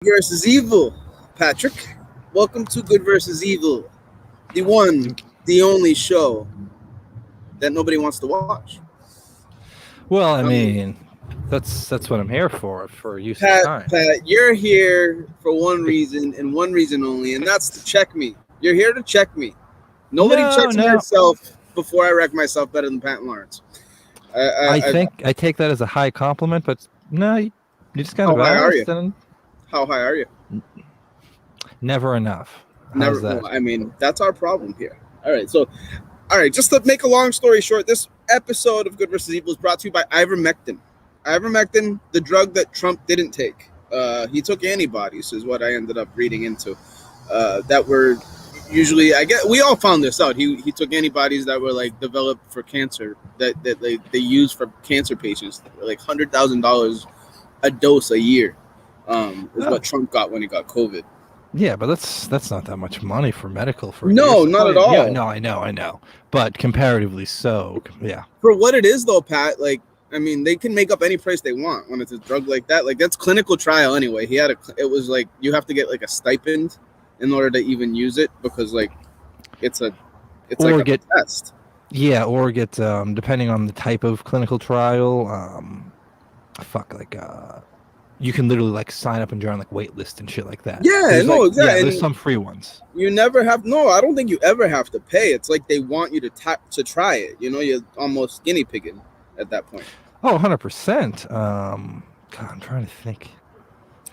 Versus Evil, Patrick. Welcome to Good versus Evil, the one, the only show that nobody wants to watch. Well, I mean, that's what I'm here for use of Pat, time. you're here for one reason and one reason only, and that's to check me. You're here to check me. Nobody checks myself before I wreck myself better than Pat and Lawrence. I take that as a high compliment, but no, you just kind of asked. How high are you? Never enough. Never. Well, I mean, that's our problem here. All right. Just to make a long story short, this episode of Good vs. Evil is brought to you by Ivermectin. Ivermectin, the drug that Trump didn't take. He took antibodies, is what I ended up reading into. That were usually, we all found this out. He took antibodies that were like developed for cancer, that they use for cancer patients, like $100,000 a dose a year. Is what Trump got when he got COVID. Yeah, but that's not that much money for medical. No, not at all. Yeah, no, I know. But comparatively so, yeah. For what it is, though, Pat, like, I mean, they can make up any price they want when it's a drug like that. Like, that's clinical trial anyway. It was like, you have to get like a stipend in order to even use it because like it's like a test. Yeah, or get depending on the type of clinical trial, you can literally like sign up and join like wait list and shit like that. Yeah, exactly. Yeah, there's some free ones. You never have. No, I don't think you ever have to pay. It's like they want you to try it. You know, you're almost guinea pigging at that point. Oh, 100%. God, I'm trying to think.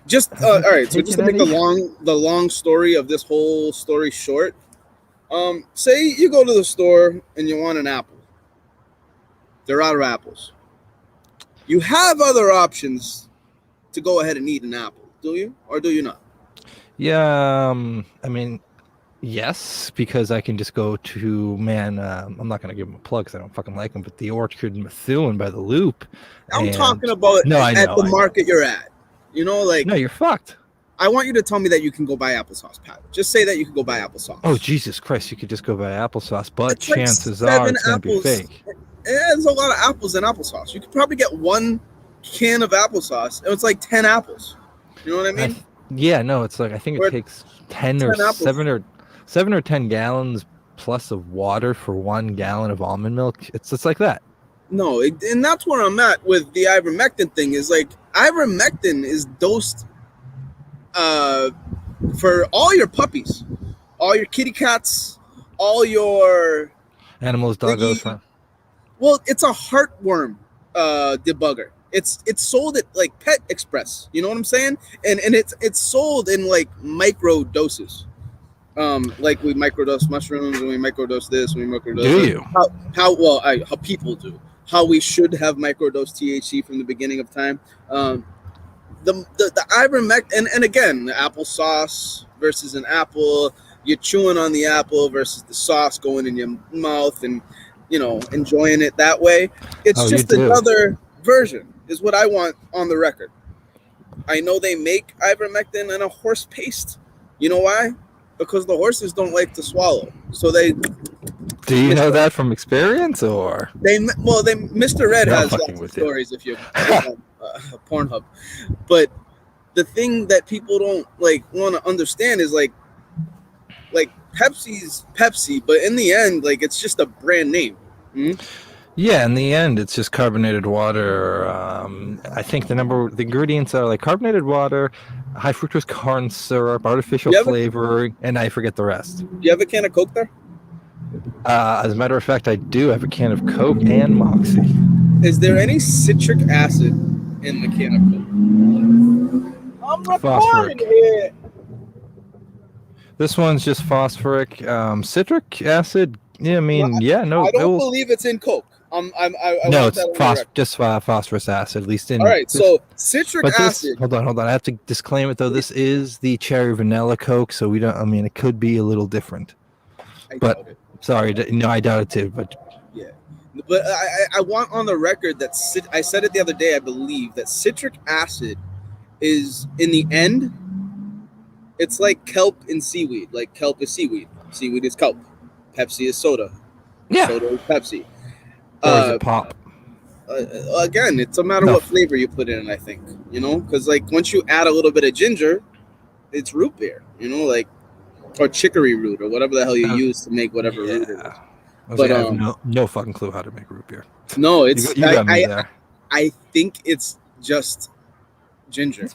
Just all right. So just to make the long story of this whole story short, say you go to the store and you want an apple. They're out of apples. You have other options to go ahead and eat an apple, do you, or do you not? Yeah, I mean, yes, because I can just go to I'm not gonna give him a plug because I don't fucking like him, but the Orchard Methuen by the Loop. I'm talking about the market you're at. You know, like, no, you're fucked. I want you to tell me that you can go buy applesauce, Pat. Just say that you can go buy applesauce. Oh, Jesus Christ, you could just go buy applesauce, but chances are it's gonna be fake. Yeah, there's a lot of apples in applesauce. You could probably get one can of applesauce and it's like 10 apples. You know what I mean? It's like I think it takes 7 or 10 gallons plus of water for 1 gallon of almond milk. It's like that. No, and that's where I'm at with the ivermectin thing. Is like ivermectin is dosed for all your puppies, all your kitty cats, all your animals, doggos. Well, it's a heartworm debugger. It's sold at like Pet Express. You know what I'm saying? And it's sold in like micro doses. Like we microdose mushrooms and we microdose this, and we microdose. Do you? How people do. How we should have microdose THC from the beginning of time. The ivermectin, and again, the applesauce versus an apple. You're chewing on the apple versus the sauce going in your mouth, and you know, enjoying it that way. It's just another version, is what I want on the record. I know they make ivermectin in a horse paste. You know why? Because the horses don't like to swallow. So they. Do you know that from experience, or? Mr. Red has lots of stories if you're Pornhub. But the thing that people don't like want to understand is like Pepsi's Pepsi, but in the end, like it's just a brand name. Mm-hmm. Yeah, in the end, it's just carbonated water. I think the ingredients are like carbonated water, high fructose corn syrup, artificial flavoring, and I forget the rest. Do you have a can of Coke there? As a matter of fact, I do have a can of Coke and Moxie. Is there any citric acid in the can of Coke? I'm recording here. This one's just phosphoric. Citric acid. Yeah, I mean, I don't believe it's in Coke. It's just phosphorus acid, at least in. All right, so citric acid. Hold on. I have to disclaim it though. This is the cherry vanilla Coke, so we don't. I mean, it could be a little different. I doubt it. Sorry, no, I doubt it too. But yeah, but I want on the record that I said it the other day. I believe that citric acid is in the end. It's like kelp and seaweed. Like kelp is seaweed. Seaweed is kelp. Pepsi is soda. Yeah. Soda is Pepsi. Or is it pop? Again, it's a matter of what flavor you put in, I think. You know? Because, like, once you add a little bit of ginger, it's root beer, you know, like, or chicory root or whatever the hell you use to make whatever root it is. But I have no fucking clue how to make root beer. No, it's you got me there. I think it's just ginger.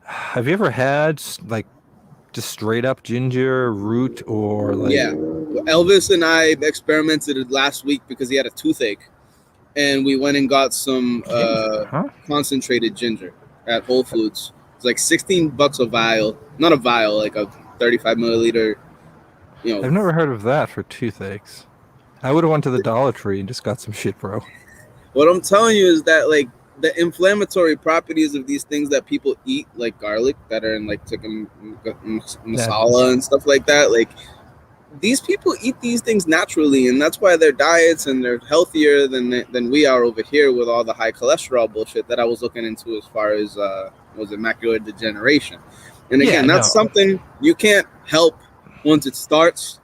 Have you ever had like just straight up ginger root or like? Yeah, Elvis and I experimented last week because he had a toothache, and we went and got some concentrated ginger at Whole Foods. It's like $16 a vial, not a vial, like a 35 milliliter. You know, I've never heard of that for toothaches. I would have went to the Dollar Tree and just got some shit, bro. What I'm telling you is that like the inflammatory properties of these things that people eat, like garlic, that are in like tikka masala and stuff like that, like these people eat these things naturally, and that's why their diets and they're healthier than we are over here with all the high cholesterol bullshit that I was looking into as far as was it macular degeneration. And again, that's something you can't help once it starts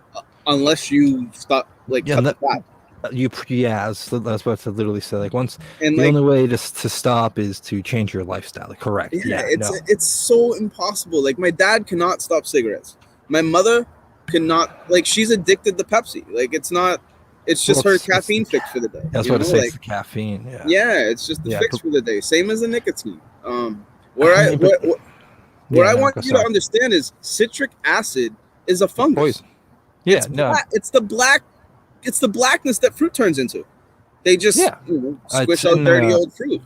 unless you stop cut the fat. That's what I literally said. Like once, and the only way to stop is to change your lifestyle. Correct. Yeah, it's so impossible. Like my dad cannot stop cigarettes. My mother cannot. Like she's addicted to Pepsi. Like it's not. It's just her caffeine fix for the day. That's what it says. The caffeine. Yeah. Yeah, it's just the fix for the day. Same as the nicotine. What I want you to understand is citric acid is a fungus. Poison. Yeah, it's the blackness that fruit turns into. They just squish out dirty old fruit.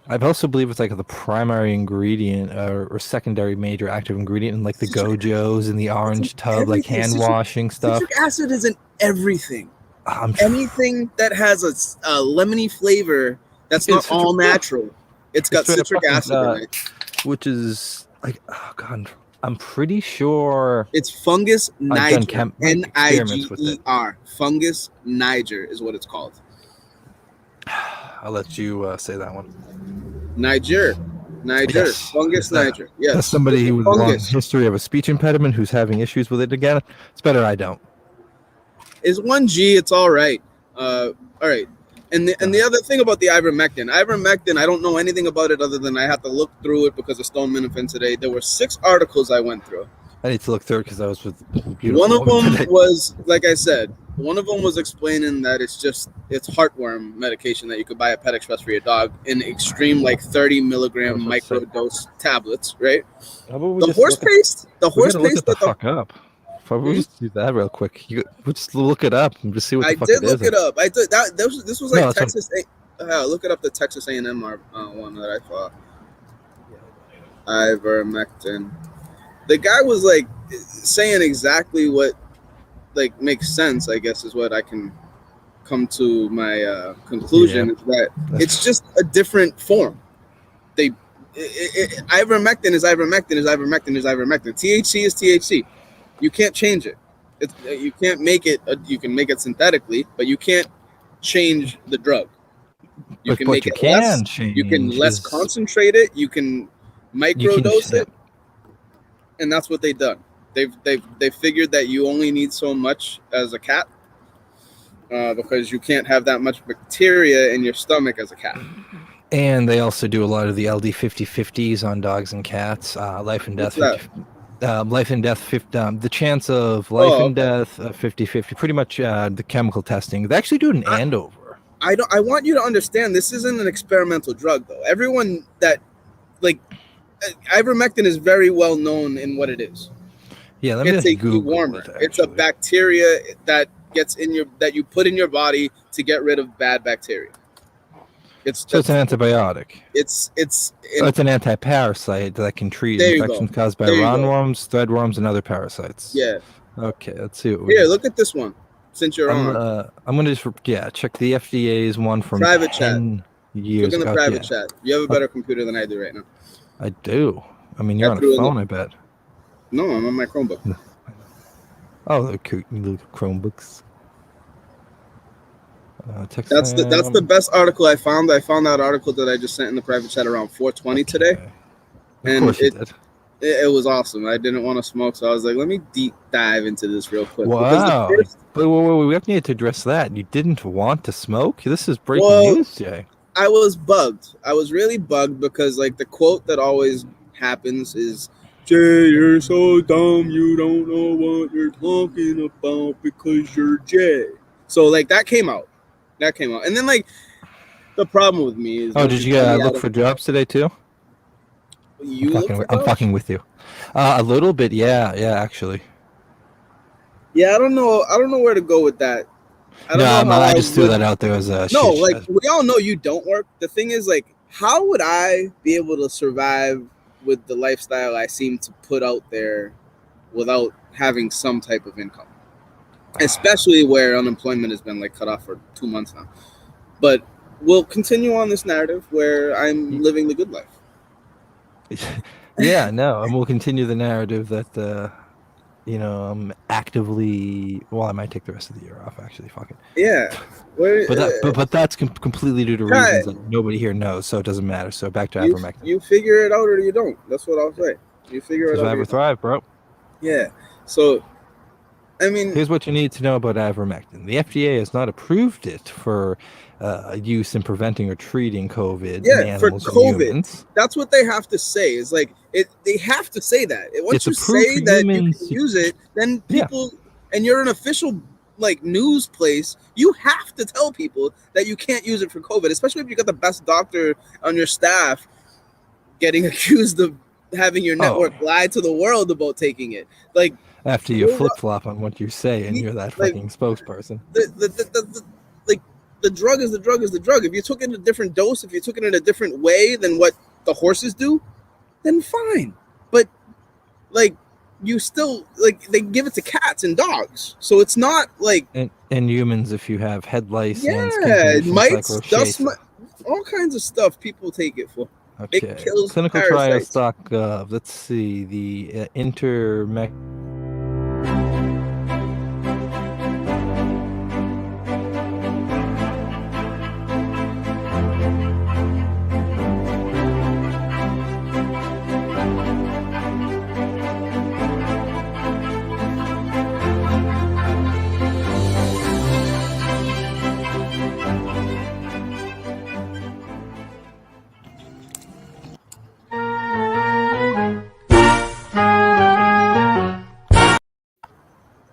I also believe it's like the primary ingredient or secondary major active ingredient in like the Gojos and the orange tub, like hand washing stuff. Citric acid is in everything. Anything that has a lemony flavor that's not all natural. It's got citric acid in it. Which is like, oh god, I'm pretty sure it's fungus niger. Niger. Fungus niger is what it's called. I'll let you say that one. Niger. Yes. Fungus niger. Yes. As somebody with a long history of a speech impediment who's having issues with it again, it's better I don't. Is 1G, it's all right. All right. And the other thing about the ivermectin, I don't know anything about it other than I have to look through it because of Stone Minifin today. There were 6 articles I went through. I need to look through it because I was with one of them was, like I said, one of them was explaining that it's heartworm medication that you could buy at Pet Express for your dog in extreme, like 30 milligram microdose tablets, right? The horse paste. Fuck up. Probably just do that real quick. We'll just look it up and just see what the fuck it is. I did look it up. I did that. This was like Texas. Look it up, the Texas A&M one that I thought. Ivermectin. The guy was like saying exactly what like makes sense. I guess is what I can come to my conclusion is that it's just a different form. Ivermectin is ivermectin is ivermectin is ivermectin. THC is THC. You can't change it. You can't make it. You can make it synthetically, but you can't change the drug. You can make it less. You can less concentrate it. You can microdose it, and that's what they've done. They figured that you only need so much as a cat because you can't have that much bacteria in your stomach as a cat. And they also do a lot of the LD 50/50s on dogs and cats, life and death. Life and death, the chance of life and death, 50/50, pretty much the chemical testing. They actually do an Andover. I want you to understand this isn't an experimental drug, though. Everyone that, like, ivermectin is very well known in what it is. Yeah, let me it's a dewormer. It's a bacteria that gets that you put in your body to get rid of bad bacteria. It's an antibiotic. It's an anti-parasite that can treat infections caused by roundworms, threadworms, and other parasites. Yeah. Okay, let's see. Look at this one. Since you're on, I'm gonna just check the FDA's one from private 10 years. Look in the private chat. You have a better computer than I do right now. I do. I mean, you're on a phone, I bet. No, I'm on my Chromebook. Oh, the Chromebooks. That's the best article I found. I found that article that I just sent in the private chat around 4:20 today, and it was awesome. I didn't want to smoke, so I was like, let me deep dive into this real quick. Wow! Wait, we have to address that. You didn't want to smoke? This is breaking news, Jay. I was bugged. I was really bugged because like the quote that always happens is, Jay, you're so dumb, you don't know what you're talking about because you're Jay. So like that came out, and then like the problem with me is, did you look for jobs today too? I'm fucking with you. A little bit, yeah, actually. Yeah, I don't know where to go with that. I just threw that out there as a we all know you don't work. The thing is, like, how would I be able to survive with the lifestyle I seem to put out there without having some type of income? Especially where unemployment has been like cut off for 2 months now. But we'll continue on this narrative where I'm living the good life. Yeah, no, and we'll continue the narrative that I'm actively. Well, I might take the rest of the year off. Actually, fuck it. Yeah, but that's completely due to reasons that nobody here knows, so it doesn't matter. So back to Ivermectin. You figure it out or you don't. That's what I'll say. You figure it out. Survive or thrive, bro. Yeah. So, I mean, here's what you need to know about Ivermectin. The FDA has not approved it for use in preventing or treating COVID. Yeah, for COVID. That's what they have to say. Is like they have to say that. Once you say that you can use it, then people, and you're an official like news place, you have to tell people that you can't use it for COVID, especially if you got the best doctor on your staff getting accused of having your network lie to the world about taking it. Like, after you flip-flop on what you say and you're that fucking spokesperson. The drug is the drug is the drug. If you took it in a different dose, if you took it in a different way than what the horses do, then fine. But like, you still, like, they give it to cats and dogs, so it's not like and humans. If you have head lice, mites, like dust, all kinds of stuff, people take it for. Okay. It kills clinical parasites. trial stock. Let's see the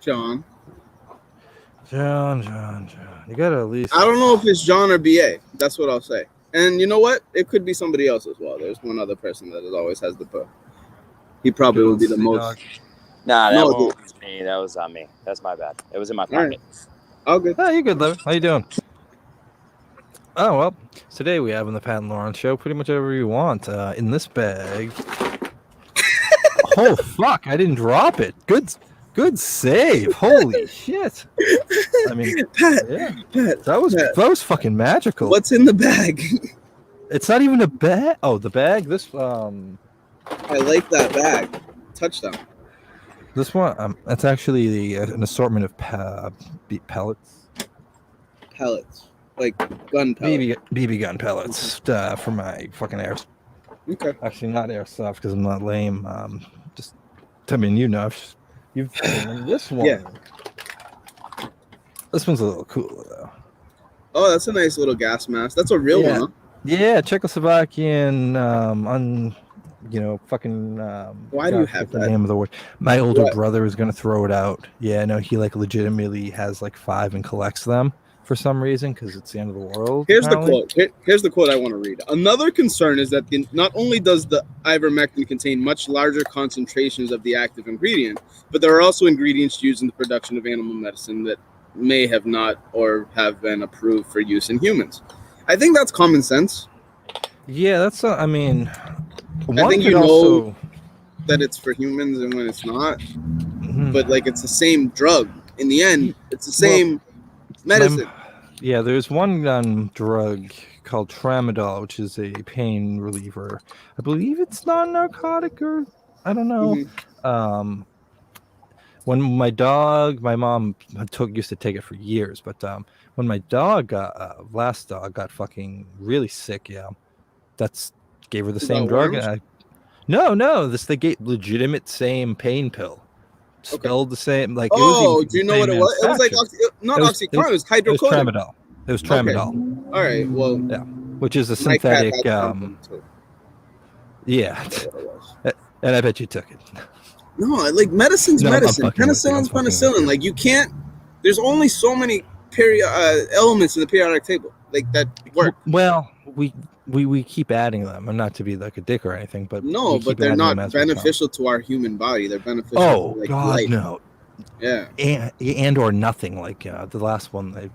John. You gotta at least. I don't know if it's John or BA. That's what I'll say. And you know what? It could be somebody else as well. There's one other person that always has the book. He probably will be the most. Nah, that was me. That was on me. That's my bad. It was in my pocket. All good. Oh, you good, Levin? How you doing? Oh, well, today we have on the Pat and Lauren show pretty much whatever you want. In this bag. Oh, fuck. I didn't drop it. Good save. Holy shit. I mean, Pat, that was fucking magical. What's in the bag? It's not even a bag. Oh, the bag. This I like that bag. Touchdown. This one, it's actually an assortment of pellets. Pellets, like gun pellets. BB gun pellets for my fucking air. Okay. Actually, not airsoft because I'm not lame. Just, I mean, you've seen this one. Yeah. This one's a little cooler though. Oh, that's a nice little gas mask. That's a real one, huh? Yeah, Czechoslovakian. Fucking. Why do you have the that? name of the word? My older brother is gonna throw it out. Yeah, no, he like legitimately has like 5 and collects them for some reason because it's the end of the world. Here's the quote. Here's the quote I want to read. Another concern is that not only does the ivermectin contain much larger concentrations of the active ingredient, but there are also ingredients used in the production of animal medicine that may have not or have been approved for use in humans. I think that's common sense. Yeah, that's. I mean, I think you know that it's for humans and when it's not, but like it's the same drug. In the end, it's the same medicine. There's one drug called tramadol, which is a pain reliever. I believe it's non-narcotic, or I don't know. When my mom used to take it for years, but when my last dog got fucking really sick, gave her the same drug. No, they gave legitimate same pain pill. Spelled the same, like. Oh, do you know what it was? It was like not oxycodone. It was hydrocodone. It was tramadol. Okay. All right. Well, yeah, which is a synthetic. Yeah. What it was. And I bet you took it. No, like medicine's No, I'm medicine. fucking with you. I'm Penicillin's fucking with penicillin. you. Like you can't. There's only so many elements in the periodic table like that work. Well, we keep adding them. I'm not to be like a dick or anything, but No, we but keep they're adding them not as we come. beneficial to our human body. They're beneficial Oh to like God, life. no. Yeah. And or nothing. Like the last one, the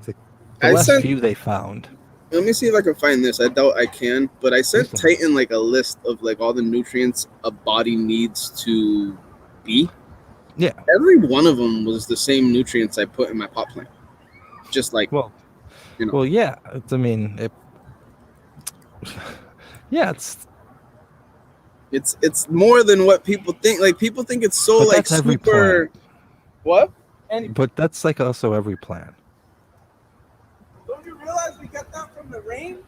I last sent- few they found. Let me see if I can find this. I doubt I can, but I sent Titan like a list of like all the nutrients a body needs to be. Yeah. Every one of them was the same nutrients I put in my pot plant. Just like, Well, you know. well, yeah. I mean, yeah, it's more than what people think. Like people think it's so but like that's every super. plant. What? But that's like also every plant. Don't you realize we got that from the rain?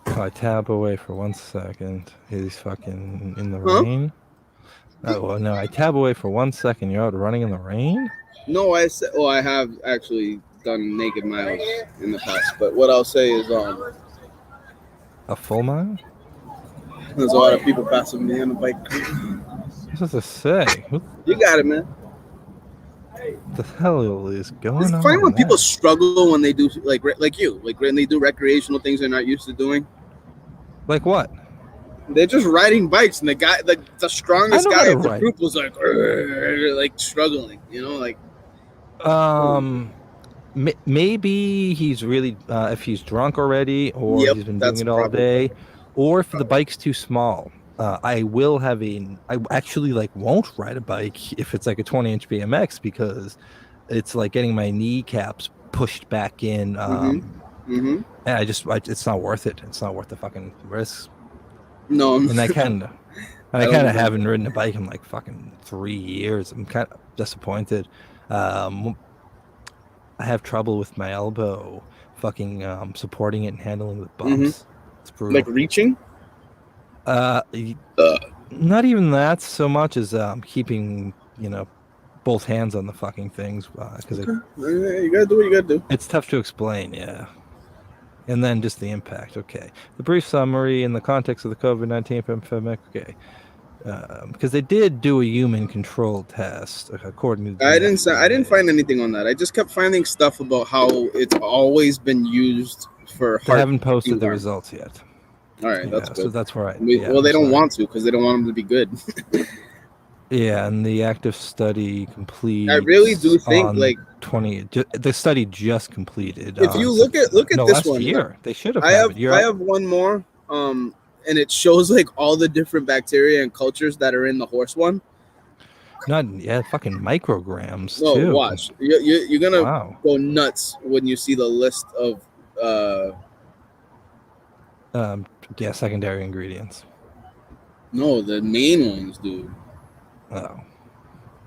I tab away for 1 second. He's fucking in the rain. Oh well, no, I tab away for 1 second. You're out running in the rain? No, I said. Well, I have actually done naked miles in the past, but what I'll say is, A full mile? there's a lot of people passing me on the bike. What's this to say? What You got it, man. the hell is going It's on? funny when there? people struggle when they do like you, like when they do recreational things they're not used to doing. Like what? They're just riding bikes, and the guy, the strongest I know how guy to of the ride. group was like struggling, you know, like. Maybe he's really if he's drunk already, or Yep, he's been that's doing it all probably day, or if the bike's too small. I actually like won't ride a bike if it's like a 20-inch BMX because it's like getting my kneecaps pushed back in. And it's not worth it. It's not worth the fucking risk. No, And I kind of I don't know. haven't ridden a bike in like fucking 3 years. I'm kind of disappointed. I have trouble with my elbow fucking supporting it and handling the bumps. It's brutal. like reaching. Not even that so much as keeping, both hands on the fucking things because You gotta do what you gotta do. it's tough to explain, yeah. And then just the impact. Okay, the brief summary in the context of the COVID-19 pandemic. Okay, because they did do a human control test according to. I didn't find anything on that. I just kept finding stuff about how it's always been used for. They haven't posted the results yet. All right, that's good. So that's right. Well, they don't want to because they don't want them to be good. Yeah, and the active study complete. I really do think like 20. The study just completed. If you look at this last one, year they should have. I have one more, and it shows like all the different bacteria and cultures that are in the horse one. Fucking micrograms No, too. watch. You're gonna go nuts when you see the list of secondary ingredients. No, the main ones, dude. Oh.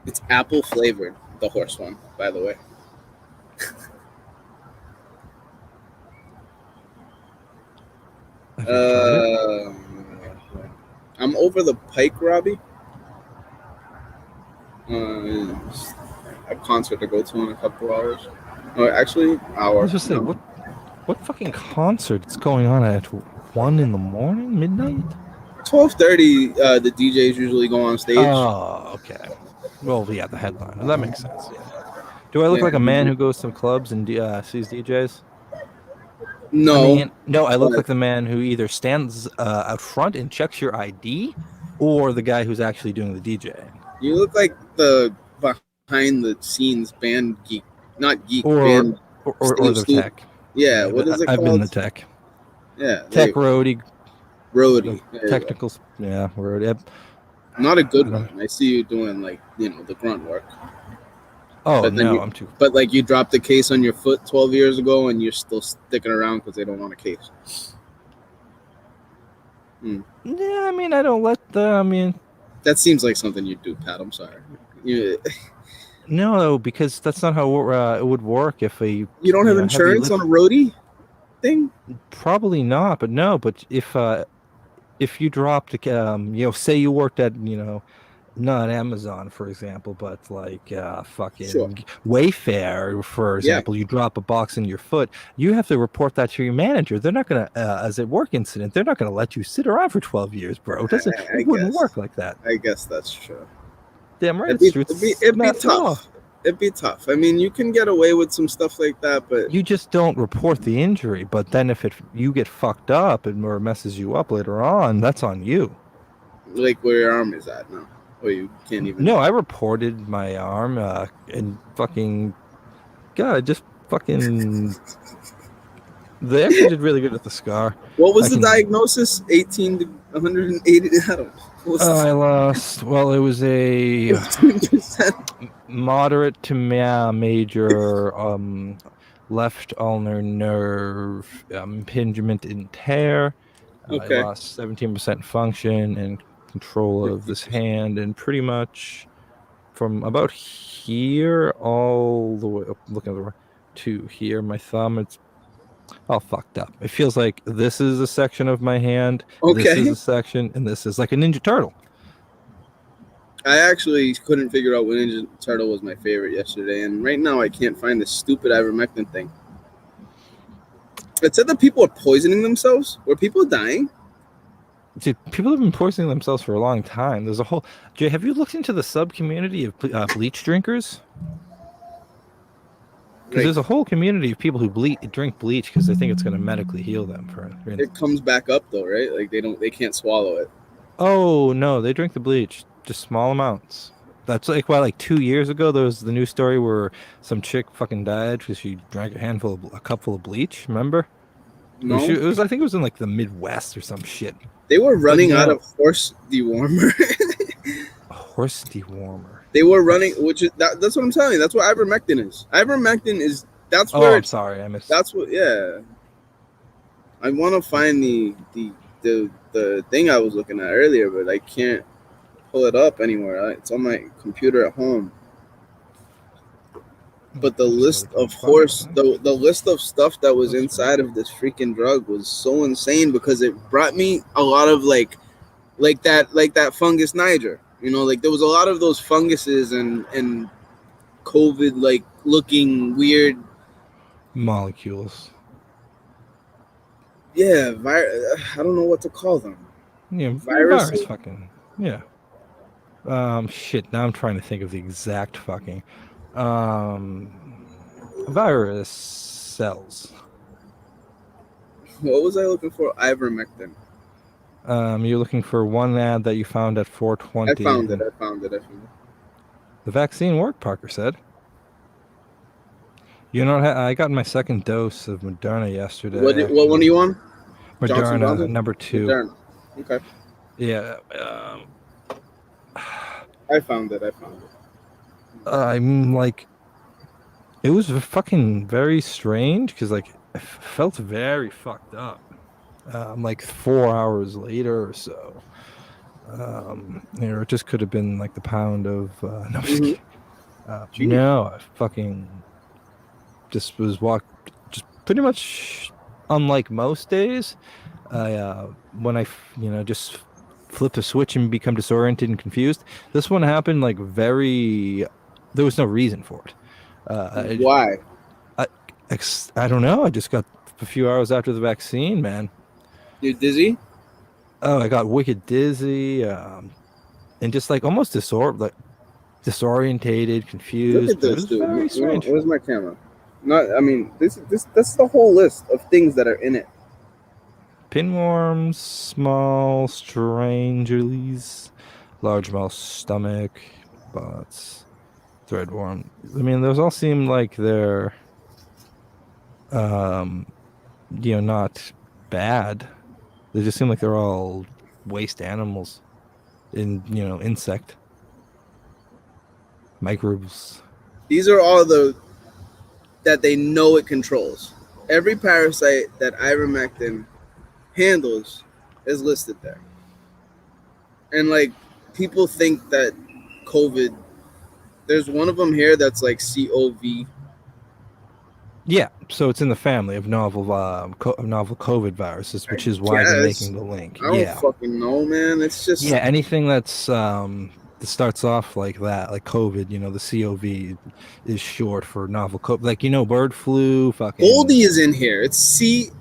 It's apple flavored, the horse one, by the way. I'm over the Pike, Robbie. A concert to go to in a couple hours. No, actually, hour. I was just saying, what fucking concert is going on at 1 a.m, midnight? 12:30. The DJs usually go on stage. Oh, okay. Well, yeah, the headliner. That makes sense. Yeah. Do I look like a man who goes to clubs and sees DJs? No. I look like the man who either stands out front and checks your ID, or the guy who's actually doing the DJing. You look like the behind the scenes band geek, not geek, or the tech. Yeah, what is it called? I've been the tech. Yeah, tech roadie. Technicals. Yeah, roadie. Yep. Not a good one. I see you doing like the grunt work. Oh no, I'm too. But like you dropped the case on your foot 12 years ago, and you're still sticking around because they don't want a case. Yeah, I mean, I don't let the. I mean, that seems like something you'd do, Pat. I'm sorry. No, because that's not how it would work if a. You don't have insurance on a roadie thing? Probably not, but if you dropped, say you worked at not Amazon, for example, but like fucking Sure. Wayfair, for Yeah. example, you drop a box in your foot, you have to report that to your manager. They're not gonna, as a work incident, they're not gonna let you sit around for 12 years, bro. I It wouldn't guess. work like that. I guess that's true. Damn right, It'd be not the law. tough. It'd be tough. I mean, you can get away with some stuff like that, but You just don't report the injury. But then if you get fucked up and or messes you up later on, that's on you. like where your arm is at now, or you can't even. No, I reported my arm and fucking God, just fucking. They actually did really good at the scar. What was the diagnosis? 18 to 180. I don't know. I lost. Well, it was a 15%. moderate to major left ulnar nerve impingement and tear. Okay. I lost 17% function and control of this hand, and pretty much from about here all the way up, looking at the to here, my thumb, it's all fucked up. It feels like this is a section of my hand, this is a section, and this is like a Ninja Turtle. I actually couldn't figure out what Ninja Turtle was my favorite yesterday, and right now I can't find this stupid ivermectin thing. It said that people are poisoning themselves. Were people dying? Dude, people have been poisoning themselves for a long time. There's a whole... Jay, have you looked into the sub-community of bleach drinkers? Because there's a whole community of people who drink bleach because they think it's going to medically heal them. It comes back up though, right? Like they can't swallow it. Oh no, they drink the bleach, just small amounts. That's like why, like 2 years ago, there was the news story where some chick fucking died because she drank a cupful of bleach. Remember? No, it was. I think it was in like the Midwest or some shit. They were running out of horse dewormer. Horse dewormer. They were running, which is that's what I'm telling you. That's what ivermectin is. Ivermectin is that's where. Oh, I'm sorry, I missed. That's what. Yeah. I want to find the thing I was looking at earlier, but I can't pull it up anywhere. It's on my computer at home. But the list of the list of stuff that was inside of this freaking drug was so insane because it brought me a lot of like that fungus Niger. You know, like there was a lot of those funguses and COVID like looking weird molecules. Yeah, I don't know what to call them. Yeah, virus fucking. Yeah. Shit, now I'm trying to think of the exact fucking virus cells. What was I looking for? Ivermectin. You're looking for one ad that you found at 420. I found it. The vaccine worked, Parker said. You know, I got my second dose of Moderna yesterday. What one are you on? Moderna, number 2. Moderna. Okay. Yeah. I found it. I'm like, it was fucking very strange because like I felt very fucked up. Like 4 hours later or so. It just could have been like the pound of no, I fucking just was just pretty much unlike most days. When I just flip a switch and become disoriented and confused. This one happened like there was no reason for it. Why? I don't know. I just got a few hours after the vaccine, man. You're dizzy? Oh, I got wicked dizzy, and just like almost disorientated, confused. Look at this, dude. Very strange. Where's my camera? That's the whole list of things that are in it. Pinworms, small strangerlies, largemouth stomach, bots, threadworm. I mean, those all seem like they're, not bad. They just seem like they're all waste animals, insect microbes. These are all that they know it controls. Every parasite that ivermectin handles is listed there. And like people think that COVID, there's one of them here that's like COV. Yeah, so it's in the family of novel COVID viruses, which is why they're making the link. I don't fucking know, man. It's just anything that's the it starts off like that, like COVID. You know, the COV is short for novel COVID. Like, you know, bird flu. Fucking Goldie is in here. It's C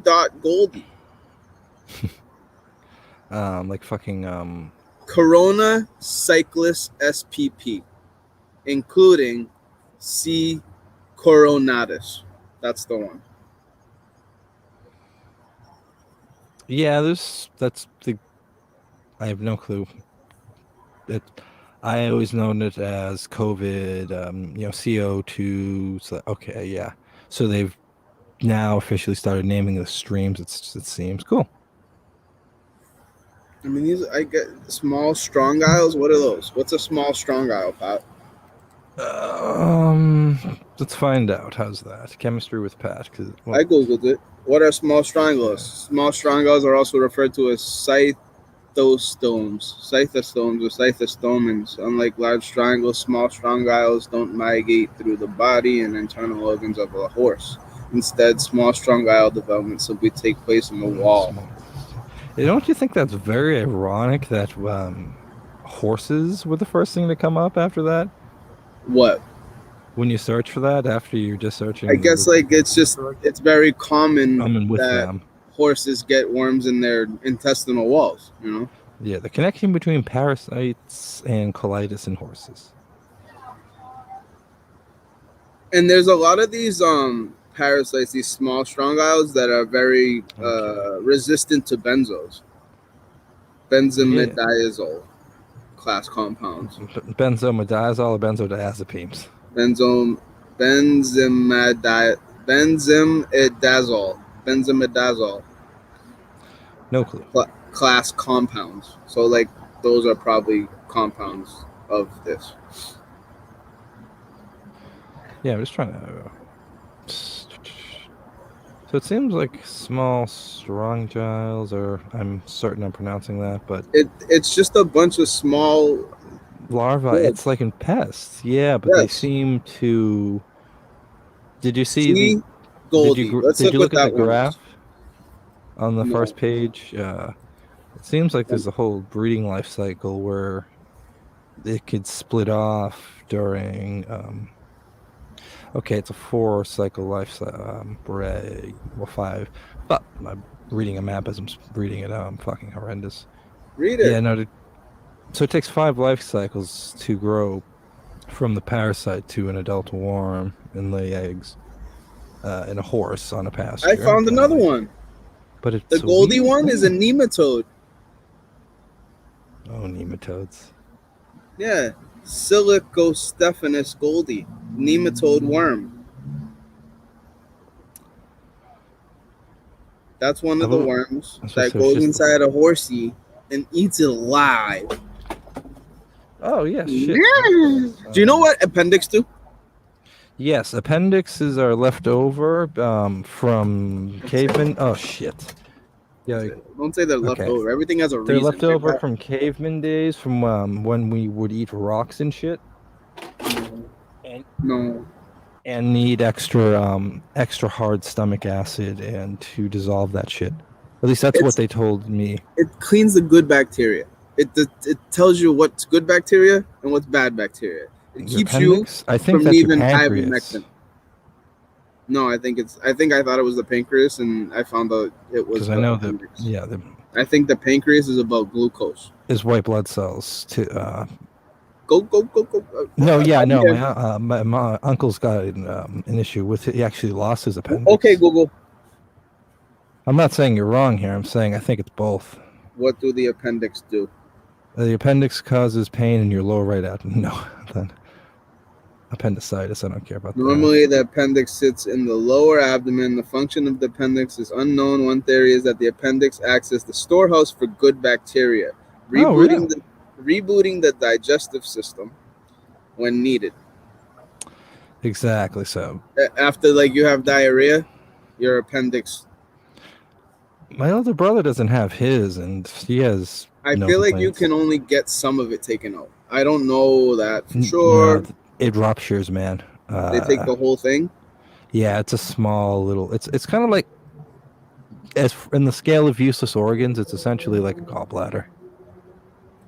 dot Goldie. like fucking Corona cyclist SPP, including C. coronatus. That's the one. Yeah, that's the. I have no clue. I always known it as COVID. You know, CO2. So, okay, yeah. So they've now officially started naming the streams. It seems cool. I mean, I get small strong isles. What are those? What's a small strong isle, Pat? Let's find out. How's that? Chemistry with Pat. I googled it. What are small strong isles? Small strong isles are also referred to as cythostomes or cythostomins. Unlike large triangles, small strong isles don't migrate through the body and internal organs of a horse. Instead, small strong isle development simply take place in the wall. Don't you think that's very ironic that horses were the first thing to come up after that? What? When you search for that, after you're just searching? I guess it's very common with that them. Horses get worms in their intestinal walls, you know? Yeah, the connection between parasites and colitis in horses. And there's a lot of these parasites, these small strong isles that are very resistant to benzos. Benzimidazole class compounds. Benzimidazole or benzodiazepines? Benzimidazole. No clue. Class compounds. So, like, those are probably compounds of this. Yeah, I'm just trying to. So it seems like small strong giles, or I'm certain I'm pronouncing that, but it's just a bunch of small larvae. Yeah. It's like in pests, yeah, but they seem to. Did you see the Goldie? Did you look at the graph on the first page? It seems like there's a whole breeding life cycle where it could split off during. Okay, it's a 4 cycle life cycle. 5. But I'm reading a map as I'm reading it. I'm fucking horrendous. Read it. Yeah, no. So it takes 5 life cycles to grow from the parasite to an adult worm and lay eggs in a horse on a pasture. I found another one. But it's the Goldie one is a nematode. Oh, nematodes. Yeah. Silicostephanus goldie, nematode worm. That's one of the worms that goes inside a horsey and eats it alive. Oh, yes. Shit. Do you know what appendix do? Yes, appendixes are left over from cavemen. Oh, shit. Yeah, don't say they're left over. Everything has a reason. They're left over from caveman days, from when we would eat rocks and shit. And need extra hard stomach acid and to dissolve that shit. At least that's what they told me. It cleans the good bacteria. It tells you what's good bacteria and what's bad bacteria. It keeps you from leaving ivermectin. No, I thought it was the pancreas, and I found out it was. Because I know that. Yeah. I think the pancreas is about glucose. Is white blood cells to. Go. No, yeah, no. My uncle's got an issue with it. He actually lost his appendix. Okay, Google. I'm not saying you're wrong here. I'm saying I think it's both. What do the appendix do? The appendix causes pain in your lower right abdomen. No, then appendicitis. I don't care about that. Normally, the appendix sits in the lower abdomen. The function of the appendix is unknown. One theory is that the appendix acts as the storehouse for good bacteria, rebooting the digestive system when needed. Exactly so. After, you have diarrhea, your appendix. My older brother doesn't have his, and he has. I feel like you can only get some of it taken out. I don't know that for sure. No, it ruptures, man. They take the whole thing? Yeah, it's a small little. It's kind of like, as in the scale of useless organs, it's essentially like a gallbladder.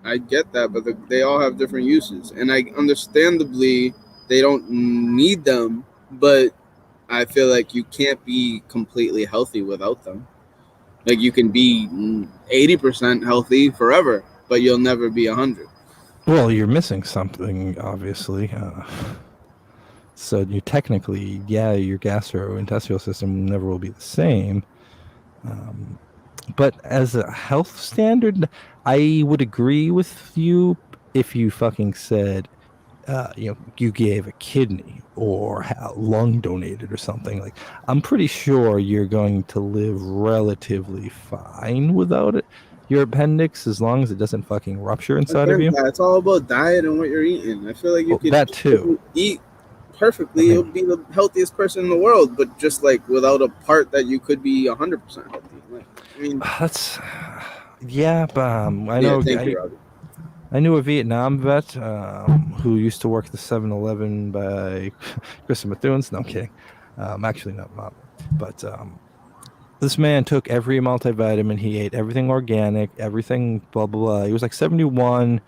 I get that, but they all have different uses, and I understandably they don't need them, but I feel like you can't be completely healthy without them. Like you can be 80% healthy forever, but you'll never be 100. Well, you're missing something, obviously. So you technically, your gastrointestinal system never will be the same. But as a health standard, I would agree with you if you fucking said, you gave a kidney or lung donated or something. Like, I'm pretty sure you're going to live relatively fine without it. Your appendix, as long as it doesn't fucking rupture inside of you. It's all about diet and what you're eating. I feel like you could that too. Eat perfectly, you'll be the healthiest person in the world, but just like without a part that you could be 100% healthy. Like, I mean, that's but I know. I knew a Vietnam vet who used to work the 7-Eleven by Chris Mathunes. No, I'm kidding. Actually, not. But this man took every multivitamin. He ate everything organic, everything blah, blah, blah. He was like 71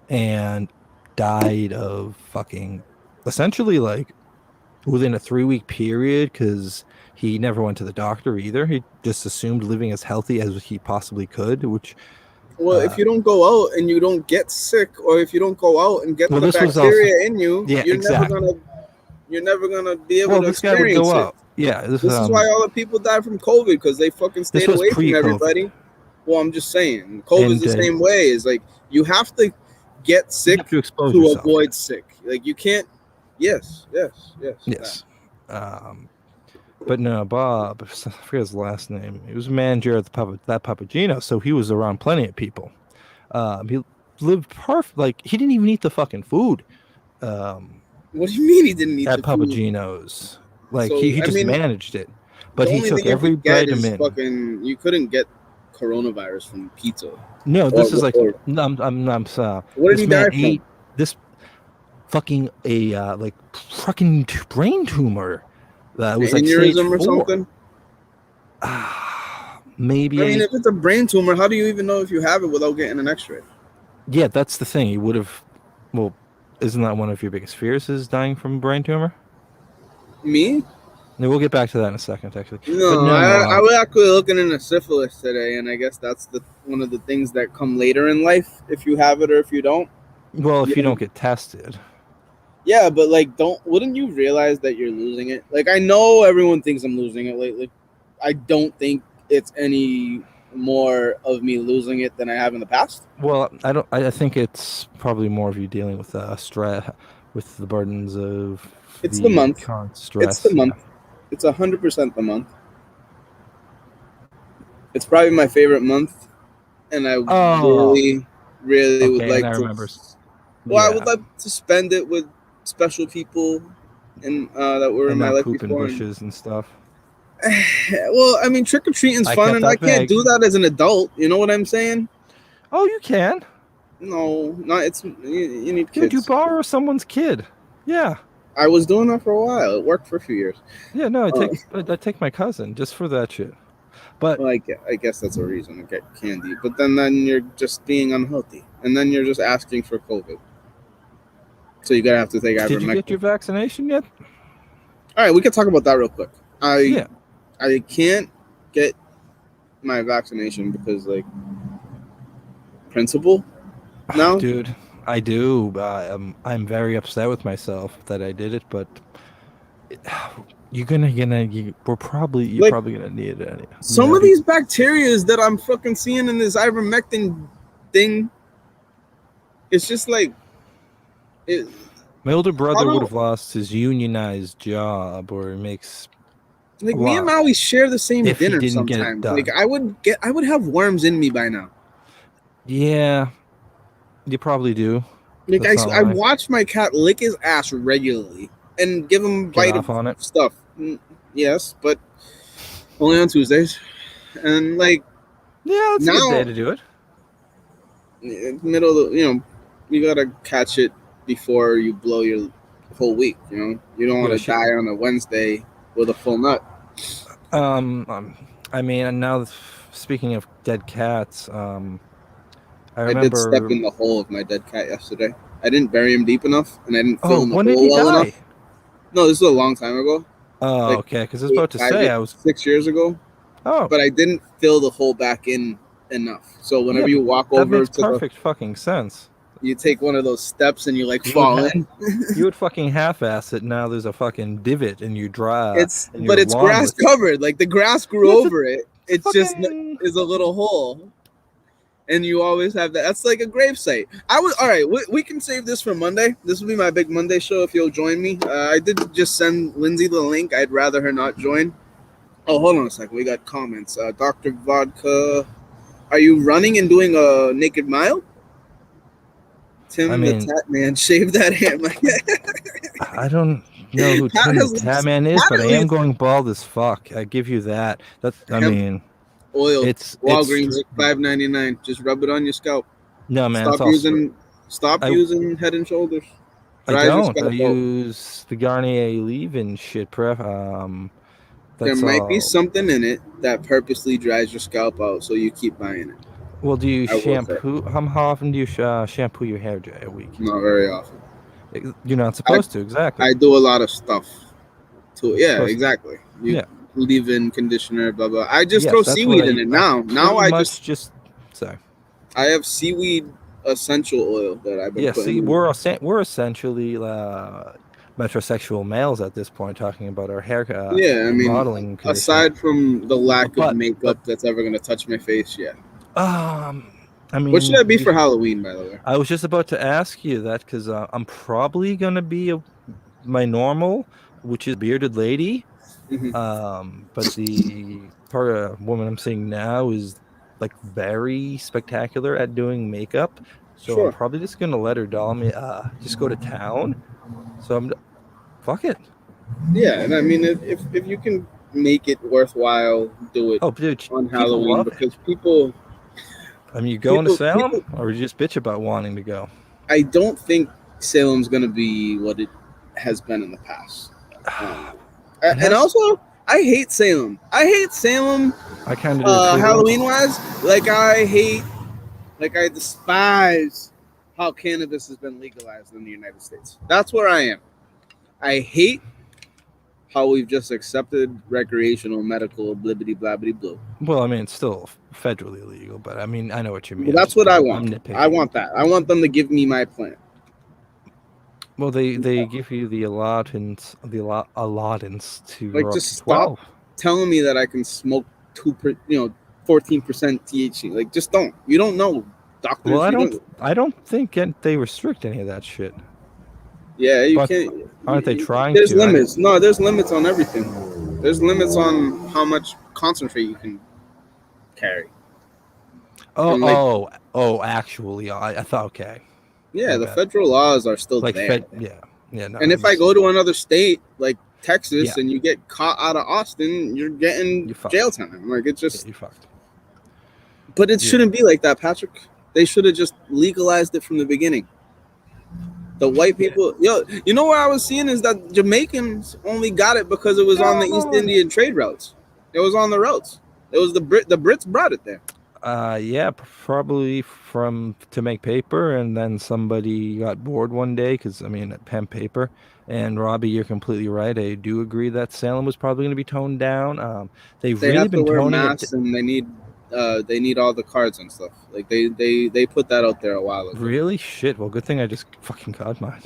and died of fucking essentially like within a 3-week period because he never went to the doctor either. He just assumed living as healthy as he possibly could, which... Well, if you don't go out and you don't get sick, or if you don't go out and get the bacteria in you, you're never gonna be able to experience it. Out. Yeah, this is why all the people died from COVID, because they fucking stayed away from everybody. Well, I'm just saying, COVID is the same way. It's like you have to get sick to avoid sick. Like you can't. Yes. But no, Bob, I forget his last name. He was manager at that Papagino, so he was around plenty of people. He lived perfect. Like, he didn't even eat the fucking food. What do you mean he didn't eat at Papagino's? Like, he just managed it. But he took every vitamin. You couldn't get coronavirus from pizza. No, this is like... I'm sorry. What did he die from? This fucking fucking brain tumor. That was like aneurysm or something. Maybe. I mean, if it's a brain tumor, how do you even know if you have it without getting an X-ray? Yeah, that's the thing. You would have. Well, isn't that one of your biggest fears? Is dying from a brain tumor? Me? No, we'll get back to that in a second. Actually, no. I was actually looking into syphilis today, and I guess that's one of the things that come later in life if you have it or if you don't. Well, if you don't get tested. Yeah, but like, wouldn't you realize that you're losing it? Like, I know everyone thinks I'm losing it lately. I don't think it's any more of me losing it than I have in the past. Well, I think it's probably more of you dealing with stress, with the burdens of. It's the month. Stress. It's the month. It's 100% the month. It's probably my favorite month, and I really would like to. Remember. Well, I would like to spend it with special people and that were in my life before. Bushes and stuff. Well, I mean, trick or treating's fun, and I can't do that as an adult. You know what I'm saying? Oh, you can. No, not it's. You need kids. Dude, you borrow someone's kid. Yeah. I was doing that for a while. It worked for a few years. Yeah, no, I take my cousin just for that shit. But well, I guess that's a reason to get candy. But then you're just being unhealthy, and then you're just asking for COVID. So you're gonna have to take Ivermectin. Did you get your vaccination yet? All right, we can talk about that real quick. I can't get my vaccination because principle. No, dude, I do. I'm very upset with myself that I did it, but you're probably gonna need it. Some of these bacterias that I'm fucking seeing in this ivermectin thing, it's just like. My older brother would have lost his unionized job, or makes me and Maui share the same dinner sometimes. Like I would have worms in me by now. Yeah, you probably do. Like I watch my cat lick his ass regularly and give him a bite of stuff. Yes, but only on Tuesdays. And that's a good day to do it. Middle of you gotta catch it before you blow your whole week. You don't want to die on a Wednesday with a full nut. I mean, and now speaking of dead cats, I did step in the hole of my dead cat yesterday. I didn't bury him deep enough, and I didn't fill in the when did hole he well die? enough. No, this was a long time ago. Oh, Like okay. Because I was about to say 6 years ago. Oh, but I didn't fill the hole back in enough. So whenever you walk that over makes to perfect fucking sense. you take one of those steps and you like fall in. You would fucking half-ass it. Now there's a fucking divot and you dry. But it's grass covered. Like the grass grew over it. It's just is a little hole. And you always have that. That's like a grave site. All right. We can save this for Monday. This will be my big Monday show if you'll join me. I did just send Lindsay the link. I'd rather her not join. Oh, hold on a second. We got comments. Dr. Vodka, are you running and doing a naked mile? Tim the Tat Man, shave that hair. I don't know who Tim the Tat Man is, but I am going bald as fuck. I give you that. Oil. It's Walgreens, $5.99. Just rub it on your scalp. No, man. Stop using Head and Shoulders. I don't. I use the Garnier leave-in shit. There might be something in it that purposely dries your scalp out, so you keep buying it. Well, do you shampoo? How often do you shampoo your hair, Jay, a week? Not very often. You're not supposed to, exactly. I do a lot of stuff to it. Yeah, exactly. Leave-in conditioner, blah blah. I just throw seaweed in it now. I have seaweed essential oil that I've been putting. We're essentially metrosexual males at this point, talking about our hair modeling. Aside from the lack of makeup that's ever going to touch my face, what should I be for Halloween, by the way? I was just about to ask you that because I'm probably going to be my normal, which is bearded lady. Mm-hmm. But the part of woman I'm seeing now is like very spectacular at doing makeup. So I'm probably just going to let her doll me, just go to town. So fuck it. Yeah, and I mean, if you can make it worthwhile, do it on Halloween because people. I mean, you going to Salem, or you just bitch about wanting to go? I don't think Salem's going to be what it has been in the past. And also, I hate Salem. I kind of Halloween-wise. I despise how cannabis has been legalized in the United States. That's where I am. I hate how we've just accepted recreational, medical, blibbity, blabbity, blue. Well, I mean, it's still federally illegal, but I mean, I know what you mean. Well, that's what I want. I want that. I want them to give me my plant. Well, they give you the allotance to like just stop telling me that I can smoke 14% THC. Like, just don't. You don't know, doctors. Well, I don't think they restrict any of that shit. Yeah, you can't. Aren't they trying? There's limits. No, there's limits on everything. There's limits on how much concentrate you can carry. Actually, I thought okay. Yeah, the federal laws are still there. No, and if I go to another state like Texas and you get caught out of Austin, you're getting jail time. Like it's just you're fucked. But it shouldn't be like that, Patrick. They should have just legalized it from the beginning. The white people, you know what I was seeing is that Jamaicans only got it because it was on the East Indian trade routes. It was on the routes. It was the Brits brought it there. Probably to make paper, and then somebody got bored one day because pen paper. And Robbie, you're completely right. I do agree that Salem was probably going to be toned down. They've really have been to wear toning masks, and they need all the cards and stuff. Like they put that out there a while ago. Really? Shit. Well, good thing I just fucking got mine.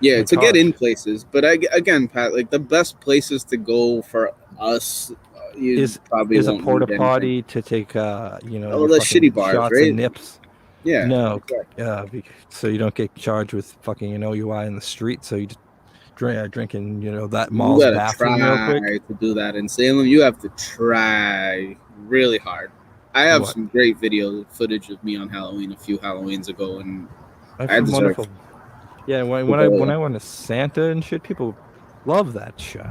Yeah, to get in places. But again, Pat, like the best places to go for us is a porta potty to take the shitty bars, shots right? And nips. Yeah. No. Exactly. So you don't get charged with fucking OUI in the street. So you just drinking that mall's bathroom real quick. To do that in Salem, you have to try really hard. I have some great video footage of me on Halloween a few Halloweens ago, and I deserve. Yeah, when I went to Santa and shit, people love that shit.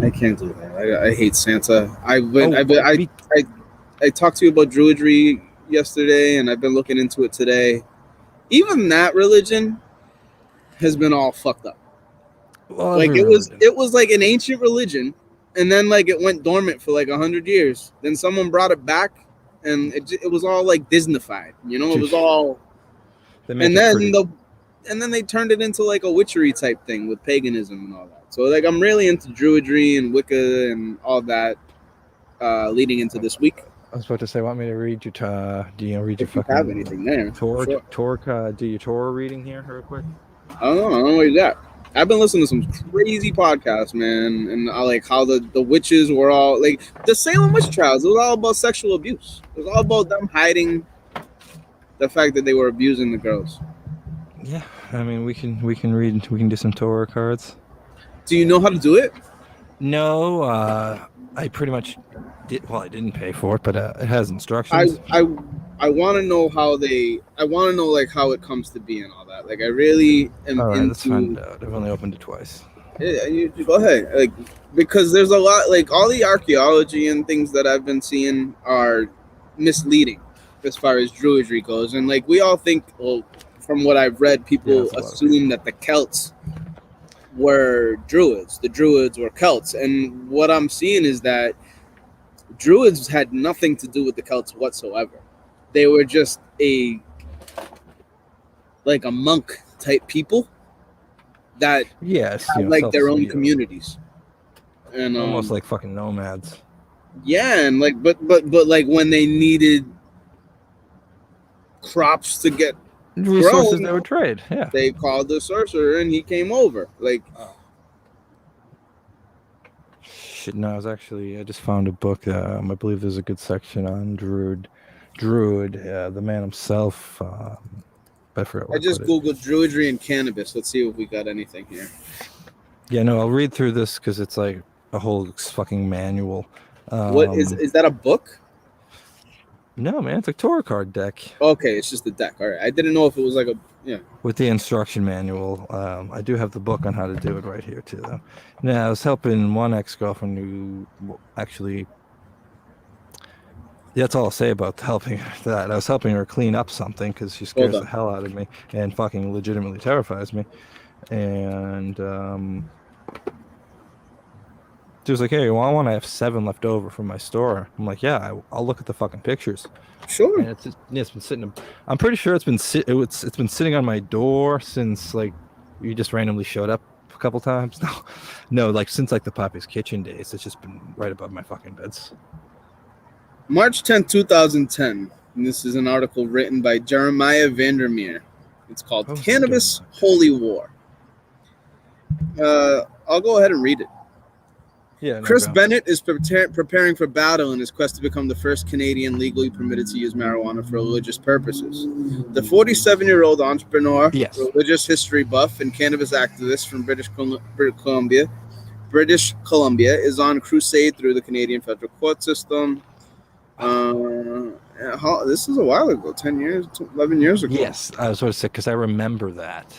I can't do that. I hate Santa. I talked to you about Druidry yesterday, and I've been looking into it today. Even that religion has been all fucked up. Well, like it was like an ancient religion, and then like it went dormant for like 100 years. Then someone brought it back, and it was all like Disneyfied, you know. It was all, They and make it pretty. then they turned it into like a witchery type thing with paganism and all that. So like I'm really into Druidry and Wicca and all that leading into this week. I was about to say, want me to read your do you read your If you fucking have anything there, Torah? sure. Do your Torah reading here real quick? I don't know what you got. I've been listening to some crazy podcasts, man, and I like how the witches were all like the Salem witch trials. It was all about sexual abuse. It was all about them hiding the fact that they were abusing the girls. Yeah, I mean we can read, we can do some Torah cards. Do you know how to do it? No, I pretty much did. Well, I didn't pay for it, but it has instructions. I want to know how I want to know like how it comes to be and all that. Like I really am All right, into. let's find out. I've only opened it twice. Yeah, you go ahead. Like because there's a lot like all the archaeology and things that I've been seeing are misleading as far as Druidry goes, and like we all think, well, from what I've read, people assume that the Celts were Druids. The Druids were Celts, and what I'm seeing is that Druids had nothing to do with the Celts whatsoever. They were just a monk type people that had like their own communities, and almost like fucking nomads. Yeah, and like but like when they needed crops to get resources grown, they would trade. Yeah, they called the sorcerer and he came over. Like, shit. No, I just found a book. I believe there's a good section on Druid, the man himself. I forgot what I just googled Druidry and cannabis. Let's see if we got anything here. Yeah, no, I'll read through this because it's like a whole fucking manual. What is that a book? No, man, it's a Torah card deck. Okay, it's just a deck. All right, I didn't know if it was like with the instruction manual. I do have the book on how to do it right here too, though. Now, I was helping one ex-girlfriend who actually. That's all I'll say about helping that. I was helping her clean up something because she scares the hell out of me and fucking legitimately terrifies me. And she was like, "Hey, you want one? I have 7 left over from my store." I'm like, "Yeah, I'll look at the fucking pictures." Sure. And it's been sitting. I'm pretty sure it's been sitting on my door since like you just randomly showed up a couple times. No, like since like the Poppy's Kitchen days. It's just been right above my fucking beds. March 10th, 2010. And this is an article written by Jeremiah Vandermeer. It's called Cannabis Holy War. I'll go ahead and read it. Yeah, Chris Bennett is preparing for battle in his quest to become the first Canadian legally permitted to use marijuana for religious purposes. The 47-year-old entrepreneur, religious history buff, and cannabis activist from British Columbia is on crusade through the Canadian federal court system. This is a while ago, 10 years, 11 years ago. Yes, I was sort of sick because I remember that.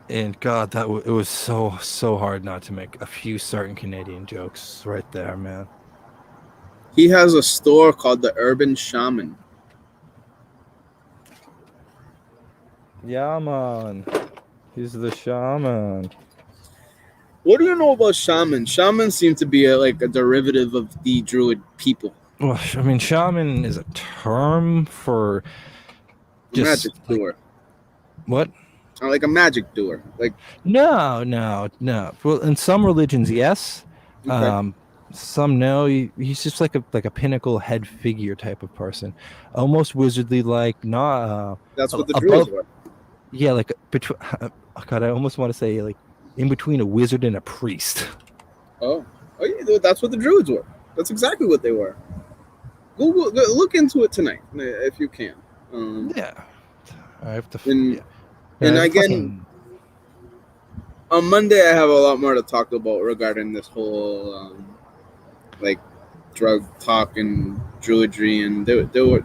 And God, it was so hard not to make a few certain Canadian jokes right there, man. He has a store called the Urban Shaman. Yeah, man. He's the shaman. What do you know about shaman? Shaman seem to be a derivative of the Druid people. Well, I mean, shaman is a term for just magic doer. What? Like a magic doer. Like no. Well, in some religions, yes. Okay. Some no. He's just like a pinnacle head figure type of person, almost wizardly like. That's what the Druids were. Yeah, like between. God, I almost want to say like in between a wizard and a priest. Oh yeah, that's what the Druids were. That's exactly what they were. Look into it tonight if you can. Yeah, I have to. And again, on Monday, I have a lot more to talk about regarding this whole drug talk and Druidry, and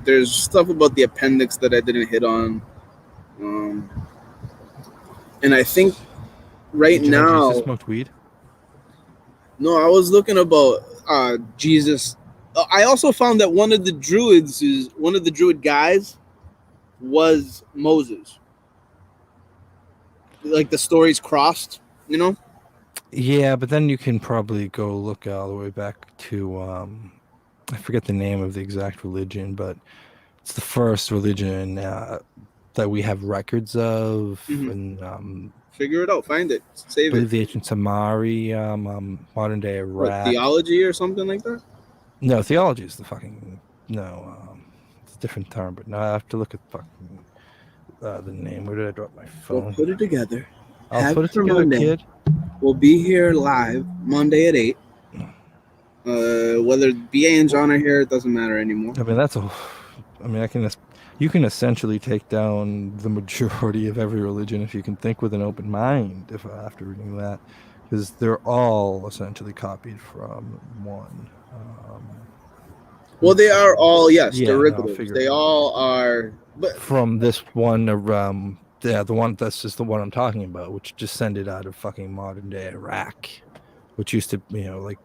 there's stuff about the Appendix that I didn't hit on, and I think now. You smoked weed? No, I was looking about Jesus. I also found that one of the Druid guys was Moses. Like the stories crossed, you know? Yeah, but then you can probably go look all the way back to I forget the name of the exact religion, but it's the first religion that we have records of, and figure it out, find it, I save believe it. the ancient Samari, modern day Iraq. What, theology or something like that? No, theology is the fucking it's a different term, but now I have to look at fucking the name. Where did I drop my phone? We'll put it together. I'll put it together, Monday. kid. We'll be here live Monday at 8. Whether BA and John are here, it doesn't matter anymore. I mean, you can essentially take down the majority of every religion if you can think with an open mind. If after reading that, because they're all essentially copied from one. Well, they are all derivatives. No, they all are, but from this one. The one that's just the one I'm talking about, which descended out of fucking modern day Iraq, which used to, like,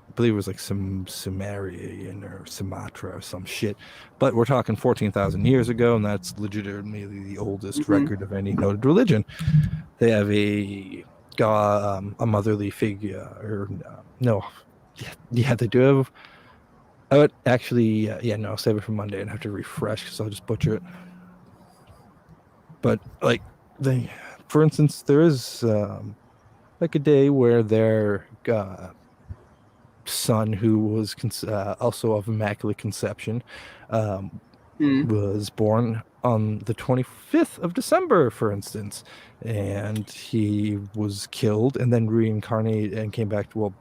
I believe it was like some Sumerian or Sumatra or some shit, but we're talking 14,000 years ago, and that's legitimately the oldest record of any noted religion. They have a god, a motherly figure, or they do have. I would actually, no, save it for Monday and have to refresh because I'll just butcher it. But like for instance, there is like a day where their son, who was also of immaculate conception, was born on the 25th of December, for instance, and he was killed and then reincarnated and came back to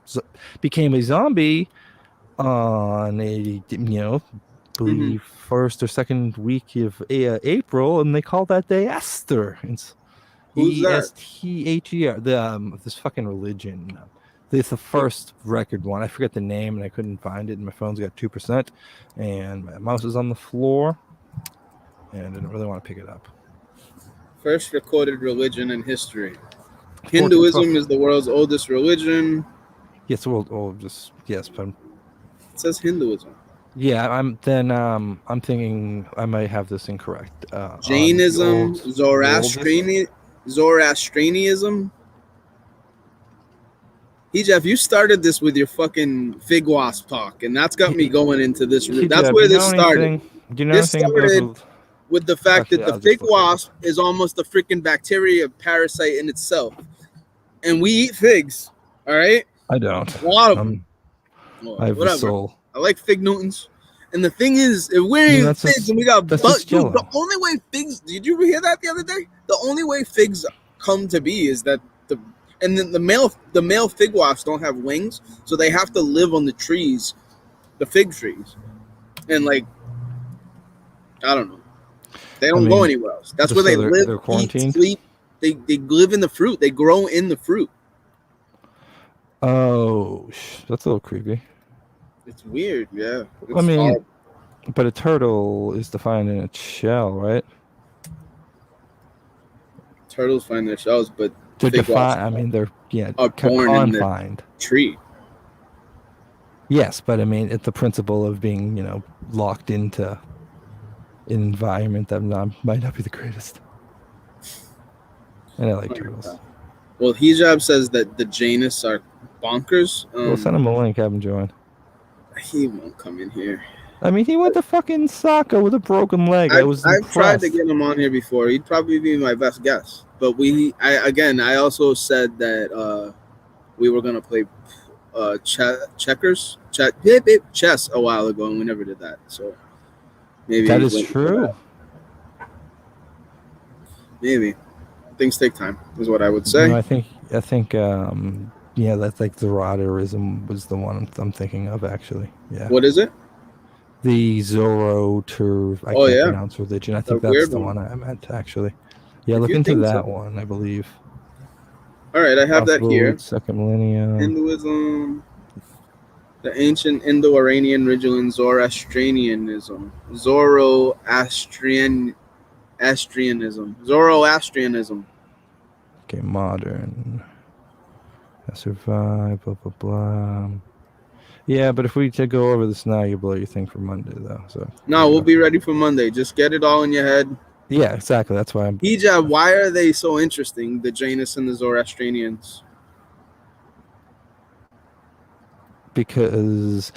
became a zombie on a believe first or second week of April, and they call that day Esther. It's Who's that? ESTHER. This fucking religion. It's the first record one. I forget the name, and I couldn't find it. And my phone's got 2%, and my mouse is on the floor, and I didn't really want to pick it up. First recorded religion in history. Hinduism is the world's oldest religion. Yes, yes, but it says Hinduism. Yeah, I'm thinking I might have this incorrect. Jainism, Zoroastrianism. Jeff, you started this with your fucking fig wasp talk, and that's got me going into this. That's where this started. Do you know anything about with the fact that the fig wasp is almost a freaking bacteria parasite in itself, and we eat figs. All right, I don't. A lot of them. I have a soul. I like fig Newtons. And the thing is, if we're eating figs and we got butt, the only way figs, did you hear that the other day? The only way figs come to be is that the male fig wasps don't have wings, so they have to live on the trees, the fig trees. And like, I don't know. They don't go anywhere else. That's where they live, eat, sleep. They live in the fruit. They grow in the fruit. Oh, that's a little creepy. It's weird, yeah. But a turtle is defined in its shell, right? Turtles find their shells, but they're defined. They're born in the tree. Yes, but it's the principle of being, locked into an environment that might not be the greatest. And I like turtles. Well, Hijab says that the Jainists are bonkers. We'll send him a link, have him join. He won't come in here. He went to fucking soccer with a broken leg. I've tried to get him on here before. He'd probably be my best guess. But I also said that we were gonna play chess a while ago, and we never did that. So maybe that is true. Maybe things take time, is what I would say. I think that's like Zoroastrianism was the one I'm thinking of, actually. Yeah. What is it? The Zoroaster. I can't pronounce religion. I think that's the one I meant, actually. Yeah, look into that one, I believe. All right, I have that here. Second millennium. Hinduism. The ancient Indo-Iranian religion, Zoroastrianism. Zoroastrianism. Okay, modern. I survive, blah, blah, blah. Yeah, but if we go over this now, you blow your thing for Monday, though. So no, we'll be ready for Monday. Just get it all in your head. Yeah, exactly. That's why I'm... Hijab, why are they so interesting, the Jainists and the Zoroastrianians? Because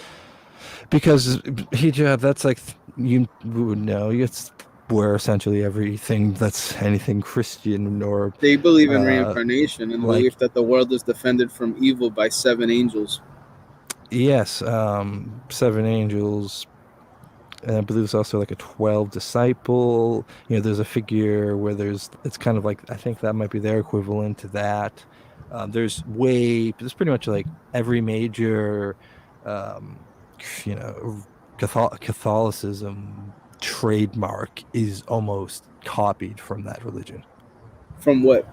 Because hijab, that's like you would know. It's where essentially everything that's anything Christian or They believe in reincarnation and the like- belief that the world is defended from evil by 7 angels. yes, 7 angels. And I believe it's also like a 12 disciple. You know, there's a figure where it's kind of like, I think that might be their equivalent to that. There's pretty much like every major, you know, Catholicism trademark is almost copied from that religion. From what?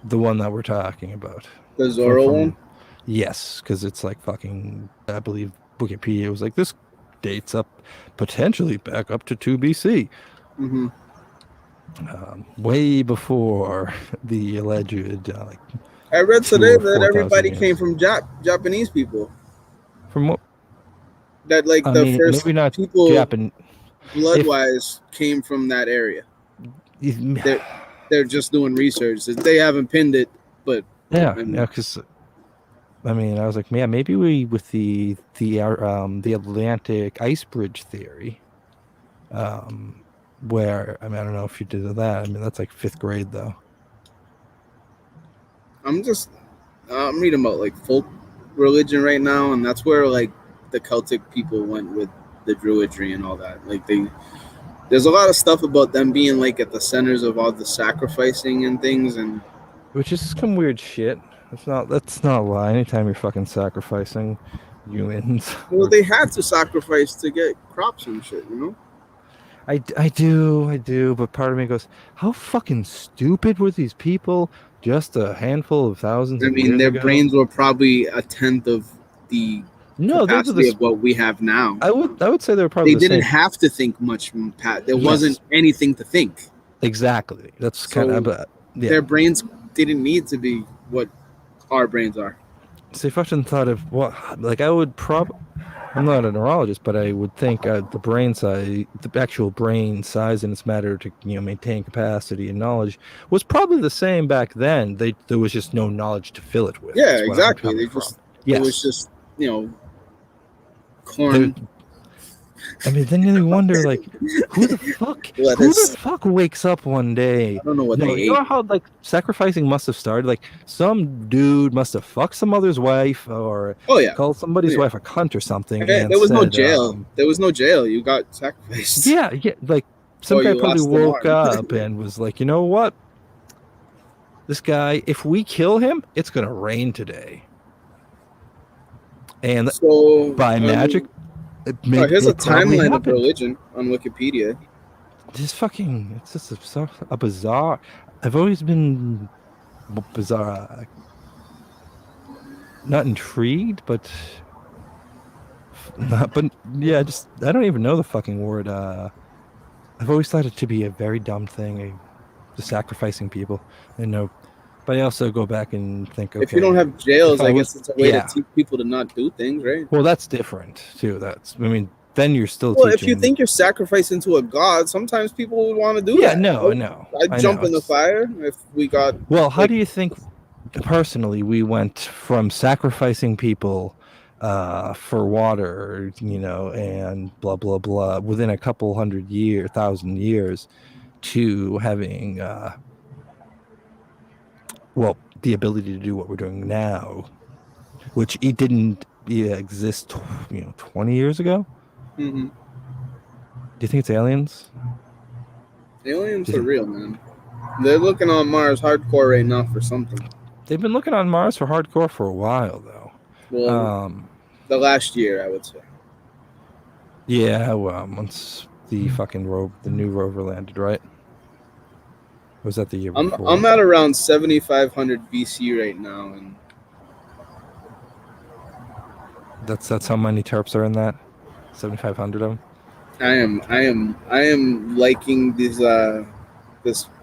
The one that we're talking about. The Zorro one? Yes, because it's like fucking, I believe Wikipedia was like, this dates up potentially back up to 2 BC. Mm-hmm. Way before the alleged like I read 2 today or that 4,000 everybody years. came from Japanese people. From what? That like I the mean, first maybe not people Japan. blood-wise came from that area. They're just doing research. They haven't pinned it, but Yeah, I mean, because I mean, I was like, yeah, maybe we with the Atlantic ice bridge theory, where I mean, I don't know if you did that. I mean, that's like 5th grade though. I'm reading about like folk religion right now, and that's where like the Celtic people went with the Druidry and all that. Like there's a lot of stuff about them being like at the centers of all the sacrificing and things, and Which is some weird shit. That's not a lie. Anytime you're fucking sacrificing humans. well, they had to sacrifice to get crops and shit, you know. I do, but part of me goes, how fucking stupid were these people just a handful of thousands I of mean, years their ago? brains were probably a tenth of the No, they were capacity of what we have now. I would say they were probably They the didn't same. have to think much. There Yes. wasn't anything to think. Exactly. That's So kind of yeah. Their brains didn't need to be what our brains are. So if I hadn't thought of what, like I would I'm not a neurologist, but I would think the brain size, the actual brain size and its matter to maintain capacity and knowledge was probably the same back then. There was just no knowledge to fill it with. Yeah, That's what I'm exactly. coming They from. just Yes. it was just corn. I mean, then you wonder, like, who the fuck wakes up one day? I don't know what they You ate. know how like sacrificing must have started? Like some dude must have fucked some other's wife or Oh yeah, called somebody's Yeah. wife a cunt or something. There And was no said, jail. There was no jail. You got sacrificed. Yeah, like some Or guy you probably lost the woke arm. up and was like, you know what? This guy, if we kill him, it's gonna rain today. And So by magic, here's a it probably timeline of happened. religion on Wikipedia. It's just a bizarre. I've always been bizarre, not intrigued, but yeah, just I don't even know the fucking word. I've always thought it to be a very dumb thing, the sacrificing people. But I also go back and think, okay, If you don't have jails, if I I was- guess it's a way yeah. to teach people to not do things, right? well, that's different too. Then you're still Well, teaching. if you think you're sacrificing to a god, sometimes people would want to do yeah, that. no, I know. I'd jump in the fire if we got. Well, how like- do you think personally we went from sacrificing people for water, and blah blah blah within a couple 1,000 years to having the ability to do what we're doing now, which it didn't exist 20 years ago? Mhm. Do you think it's aliens? Aliens are real, man. They're looking on Mars hardcore right now for something. They've been looking on Mars for hardcore for a while though. Well, the last year, I would say. Yeah, well, once the fucking the new rover landed, right? Or was that the year before? I'm at around 7,500 BC right now, and That's how many terps are in that? 7,500 of them. I am liking this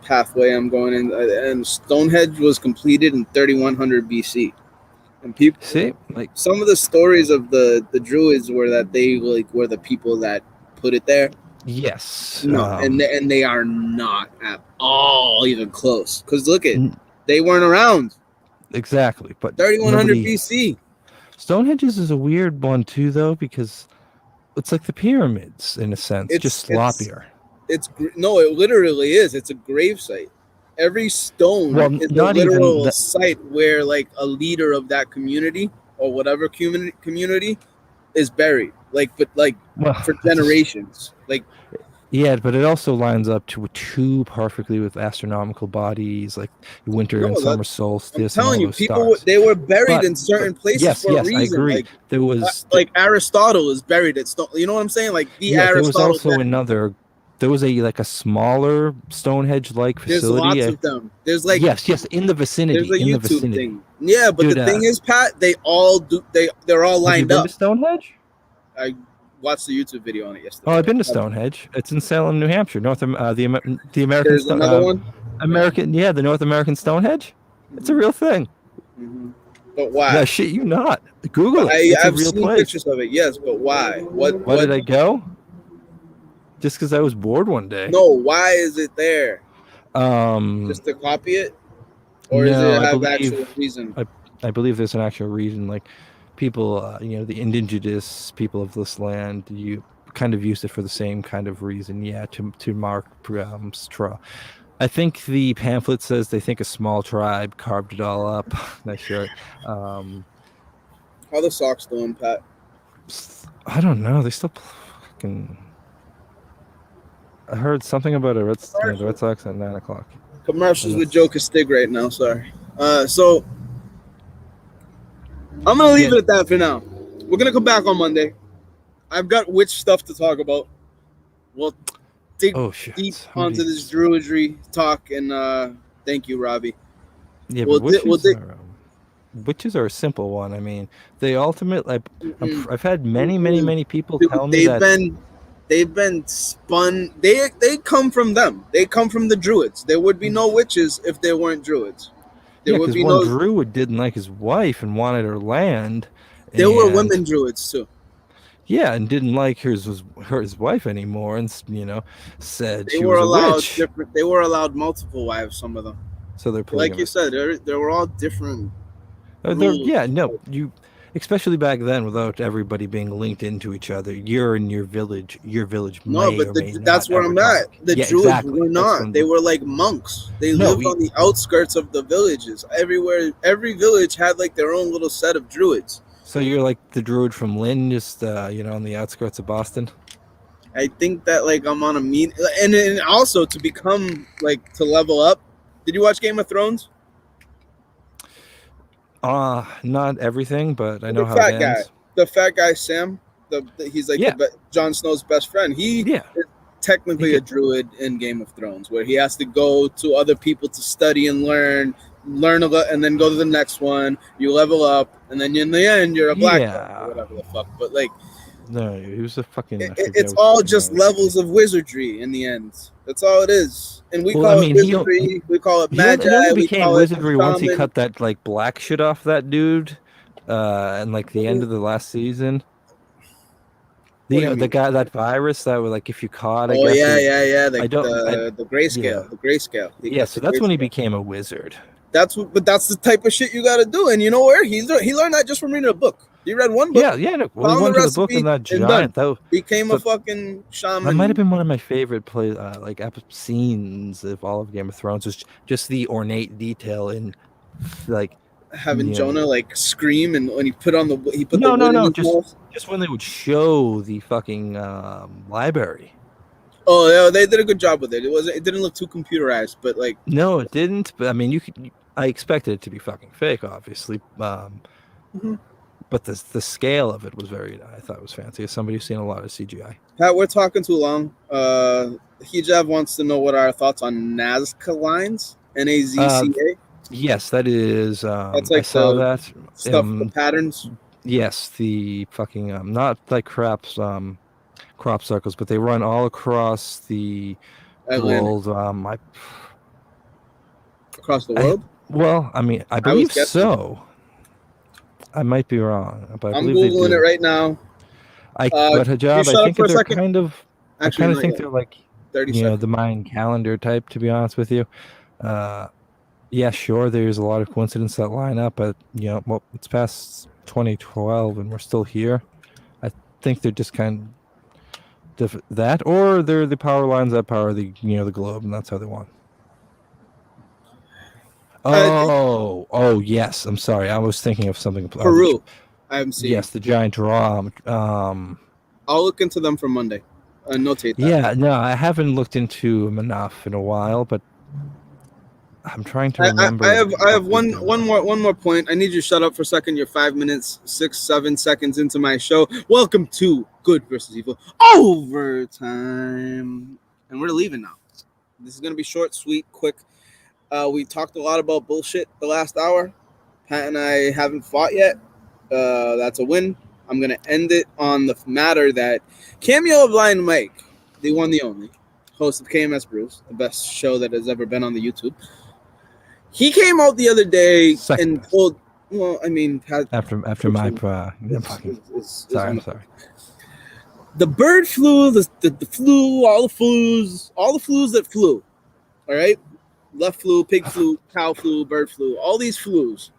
pathway I'm going in. And Stonehenge was completed in 3,100 BC, and people See, like some of the stories of the Druids were that they were the people that put it there. yes, No, and they are not at all even close. Because look they weren't around. Exactly, but 3,100 nobody- BC. Stonehenge's is a weird one too, though, because it's like the pyramids in a sense, just sloppier. No, it literally is. It's a grave site. Every stone is a literal site where like a leader of that community or whatever community is buried. Like, but like for generations. Like, yeah, but it also lines up to two perfectly with astronomical bodies, like winter and summer solstice. I'm telling you, people they were buried in certain places for a reason. I agree. Like, there was like Aristotle is buried at stone. You know what I'm saying? Like Aristotle. There was also another. There was a smaller Stonehenge-like facility. There's lots of them. There's like yes, in the vicinity. There's a in YouTube the vicinity. thing. Yeah, but the thing is, Pat, they all do. They're all lined up. Have you been to Stonehenge? I watched the YouTube video on it yesterday. Oh, I've been to Stonehenge. It's in Salem, New Hampshire. The American. There's another one. The North American Stonehenge. It's a real thing. Mm-hmm. But why? Yeah, shit, you not. Google it. I've seen pictures of it. Yes, but why? Why did I go? Just because I was bored one day. No, why is it there? Just to copy it, or does it have actual reason? I believe there's an actual reason. Like people, the indigenous people of this land, you kind of used it for the same kind of reason. Yeah, to mark straw. I think the pamphlet says they think a small tribe carved it all up. Not sure. How the Sox doing, Pat? I don't know. They still fucking. I heard something about the Red Sox at 9:00. Commercials with Joe Castig right now. Sorry. So I'm gonna leave it at that for now. We're gonna come back on Monday. I've got witch stuff to talk about. We'll dig deep onto this Druidry talk, and thank you, Robbie. Yeah, witches are a simple one. I mean, they ultimately. I've had many people tell me that. They've been spun. They come from them. They come from the Druids. There would be no witches if there weren't Druids. There would be no Druid didn't like his wife and wanted her land. There were women Druids too. Yeah, and didn't like his wife anymore, and said they were allowed different. They were allowed multiple wives. Some of them. So they're like you said. They were all different. Especially back then, without everybody being linked into each other, you're in your village. Your village that's where I'm at. The Druids were not. They were like monks. They lived on the outskirts of the villages. Everywhere, every village had like their own little set of Druids. So you're like the Druid from Lynn, just on the outskirts of Boston. I think that like I'm on a and also to become like to level up. Did you watch Game of Thrones? Not everything, but I know how it ends. The fat guy, Sam. He's like Jon Snow's best friend. He is technically a druid in Game of Thrones, where he has to go to other people to study and learn a lot, and then go to the next one. You level up, and then in the end, you're a black guy, or whatever the fuck. But like, no, he was a fucking. It's all just levels of wizardry in the end. That's all it is. And we call it wizardry. We call it magic. He became wizardry once he cut that like black shit off that dude, and like the end of the last season. The guy, that virus that was like if you caught. The grayscale. The grayscale. So that's when he became a wizard. That's the type of shit you got to do. And you know where he learned that just from reading a book. He read one book. He went to the book and that giant became a fucking shaman. That might have been one of my favorite scenes of all of Game of Thrones. Was just the ornate detail in like having Jonah like scream, and when he put the just when they would show the fucking library. Oh yeah, they did a good job with it. It didn't look too computerized, but like no, it didn't. But I mean, I expected it to be fucking fake, obviously. But the scale of it was I thought it was fancy. As somebody who's seen a lot of CGI. Pat, we're talking too long. Hijab wants to know what our thoughts on Nazca lines. Nazca. Yes, that is. That's like I saw that stuff. The patterns. Yes, the fucking not like crop circles, but they run all across the world. Across the world. I believe so. I might be wrong, but I'm googling it right now. But Hijab, I think they're kind of. I kind of think they're like 30 seconds. The Mayan calendar type. To be honest with you, yeah, sure. There's a lot of coincidences that line up, but it's past 2012 and we're still here. I think they're just kind That, or they're the power lines that power the the globe, and that's how they want. Oh yes. I'm sorry. I was thinking of something. Peru. I'm seeing. Yes, the giant draw. I'll look into them for Monday. Notate that. Yeah, no, I haven't looked into them enough in a while, but I'm trying to remember. I have one more point. I need you to shut up for a second. You're 5 minutes, 7 seconds into my show. Welcome to Good versus Evil Overtime, and we're leaving now. This is gonna be short, sweet, quick. We talked a lot about bullshit the last hour. Pat and I haven't fought yet. That's a win. I'm going to end it on the matter that Cameo of Blind Mike, the one, the only, host of KMS Brews, the best show that has ever been on the YouTube. He came out the other day and told, well, I mean, after my sorry, I'm sorry. The bird flu, the flu, all the flus that flew, all right? Left flu, pig flu, cow flu, bird flu, all these flus.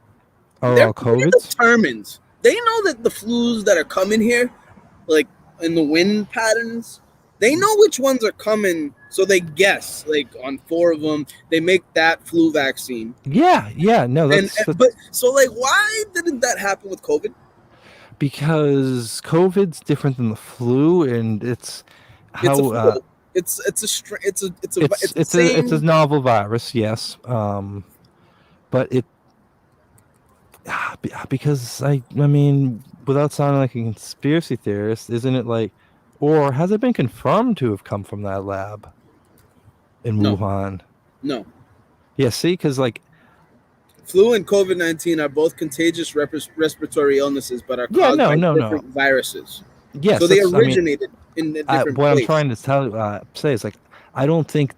They're all COVID? Determined. They know that the flus that are coming here, like in the wind patterns, they know which ones are coming, so they guess. Like on 4 of them, they make that flu vaccine. Yeah, no, but so like, why didn't that happen with COVID? Because COVID's different than the flu, and it's how it's a novel virus, yes, but it. Because I mean, without sounding like a conspiracy theorist, isn't it like, or has it been confirmed to have come from that lab in Wuhan? No. Yeah, see, because like flu and COVID-19 are both contagious respiratory illnesses, but are caused by different viruses. Yes, so they originated in a different what place. I'm trying to say is like, I don't think.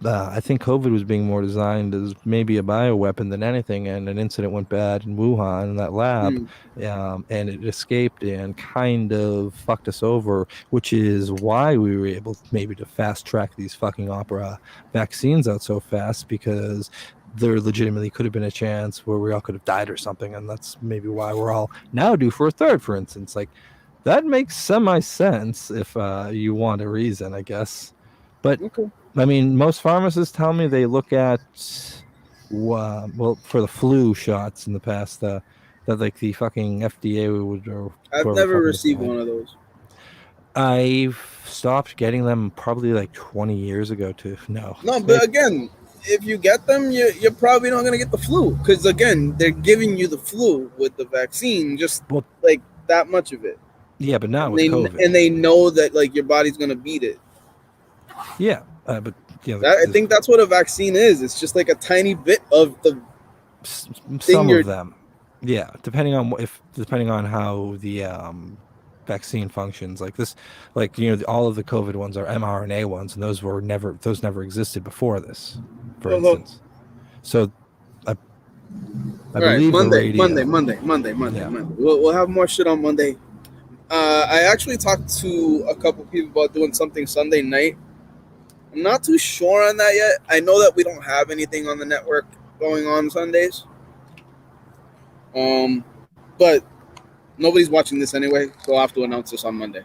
I think COVID was being more designed as maybe a bioweapon than anything, and an incident went bad in Wuhan in that lab, and it escaped and kind of fucked us over, which is why we were able maybe to fast track these fucking opera vaccines out so fast, because there legitimately could have been a chance where we all could have died or something, and that's maybe why we're all now due for a third, for instance. Like, that makes semi-sense if you want a reason, I guess. But I mean, most pharmacists tell me they look at, well, for the flu shots in the past, that like the fucking FDA would. I've never received one of those. I've stopped getting them probably like 20 years ago. No, but again, if you get them, you're probably not going to get the flu, because again, they're giving you the flu with the vaccine, just like that much of it. Yeah, but not with COVID. And they know that like your body's going to beat it. Yeah, but I think that's what a vaccine is. It's just like a tiny bit of the some of them. Yeah, depending on how the vaccine functions. Like this, like all of the COVID ones are mRNA ones, and those never existed before this, for instance. So I believe Monday. Yeah. We'll have more shit on Monday. I actually talked to a couple people about doing something Sunday night. I'm not too sure on that yet. I know that we don't have anything on the network going on Sundays. But nobody's watching this anyway, so I'll have to announce this on Monday.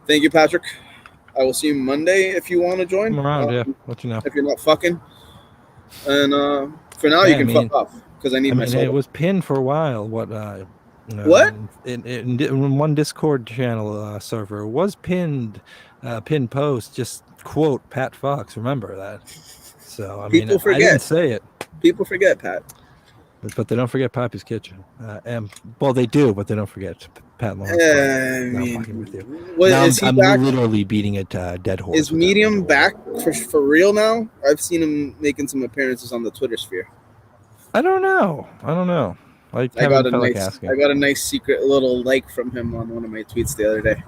Thank you, Patrick. I will see you Monday if you want to join. I'm around, yeah. Let you know. If you're not fucking. And for now, you can fuck off, because I need my soda. It was pinned for a while. What? In one Discord channel server was pinned post, just quote Pat Fox. Remember that. So I mean, I didn't say it. People forget, Pat. But they don't forget Poppy's Kitchen. Well, they do, but they don't forget Pat Lawrence. Fucking with you. I'm literally beating a dead horse. Is Medium back for real now? I've seen him making some appearances on the Twitter sphere. I don't know. I got a nice secret little like from him on one of my tweets the other day.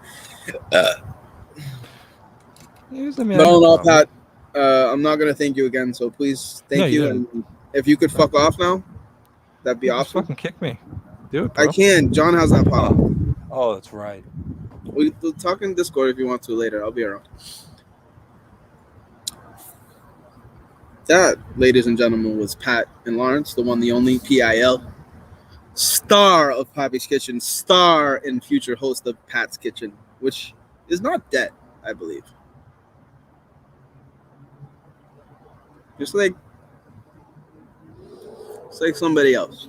No, Pat. I'm not gonna thank you again. So please thank you. And if you could fuck off now, that'd be awesome. Fucking kick me. Do it, bro. I can. John has that power. Oh, that's right. We'll talk in Discord if you want to later. I'll be around. That, ladies and gentlemen, was Pat and Lawrence, the one, the only PIL. Star of Poppy's Kitchen, star and future host of Pat's Kitchen, which is not dead. I believe. Just like somebody else.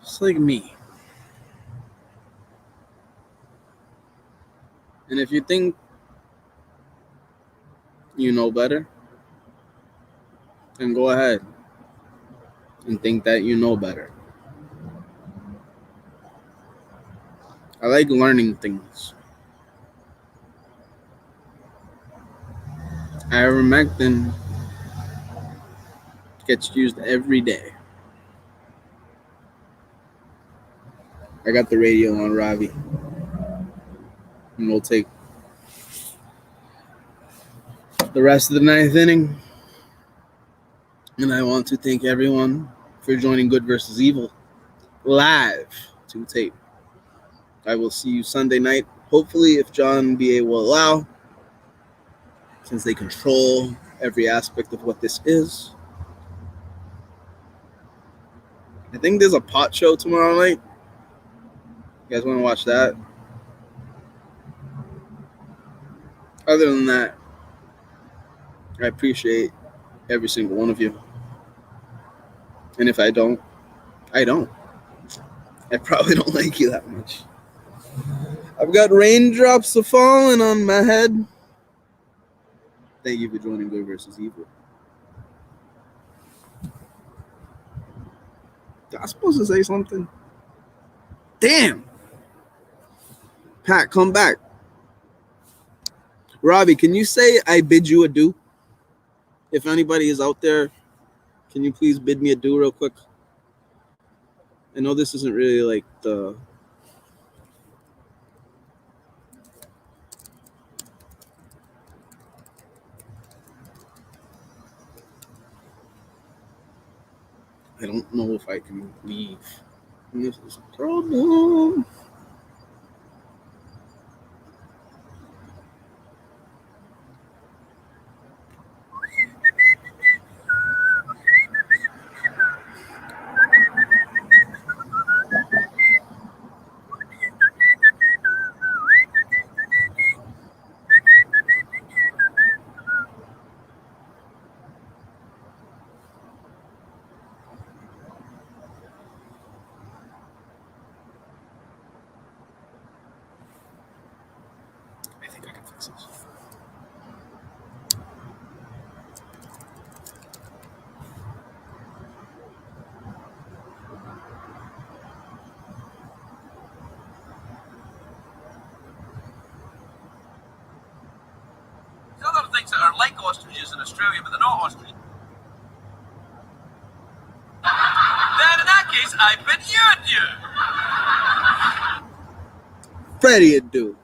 Just like me. And if you think you know better, then go ahead and think that you know better. I like learning things. Ivermectin gets used every day. I got the radio on, Ravi. And we'll take the rest of the ninth inning. And I want to thank everyone for joining Good versus Evil live to tape. I will see you Sunday night. Hopefully, if John B.A. will allow, since they control every aspect of what this is. I think there's a pot show tomorrow night. You guys want to watch that? Other than that, I appreciate every single one of you. And if I don't, I don't. I probably don't like you that much. I've got raindrops falling on my head. Thank you for joining Good versus Evil. I was supposed to say something. Damn. Pat, come back. Robbie, can you say I bid you adieu? If anybody is out there, can you please bid me adieu real quick? I know this isn't really like the... I don't know if I can leave. And this is a problem. Other things that are like ostriches in Australia, but they're not ostriches. Then in that case, I bid you adieu. Freddie adieu.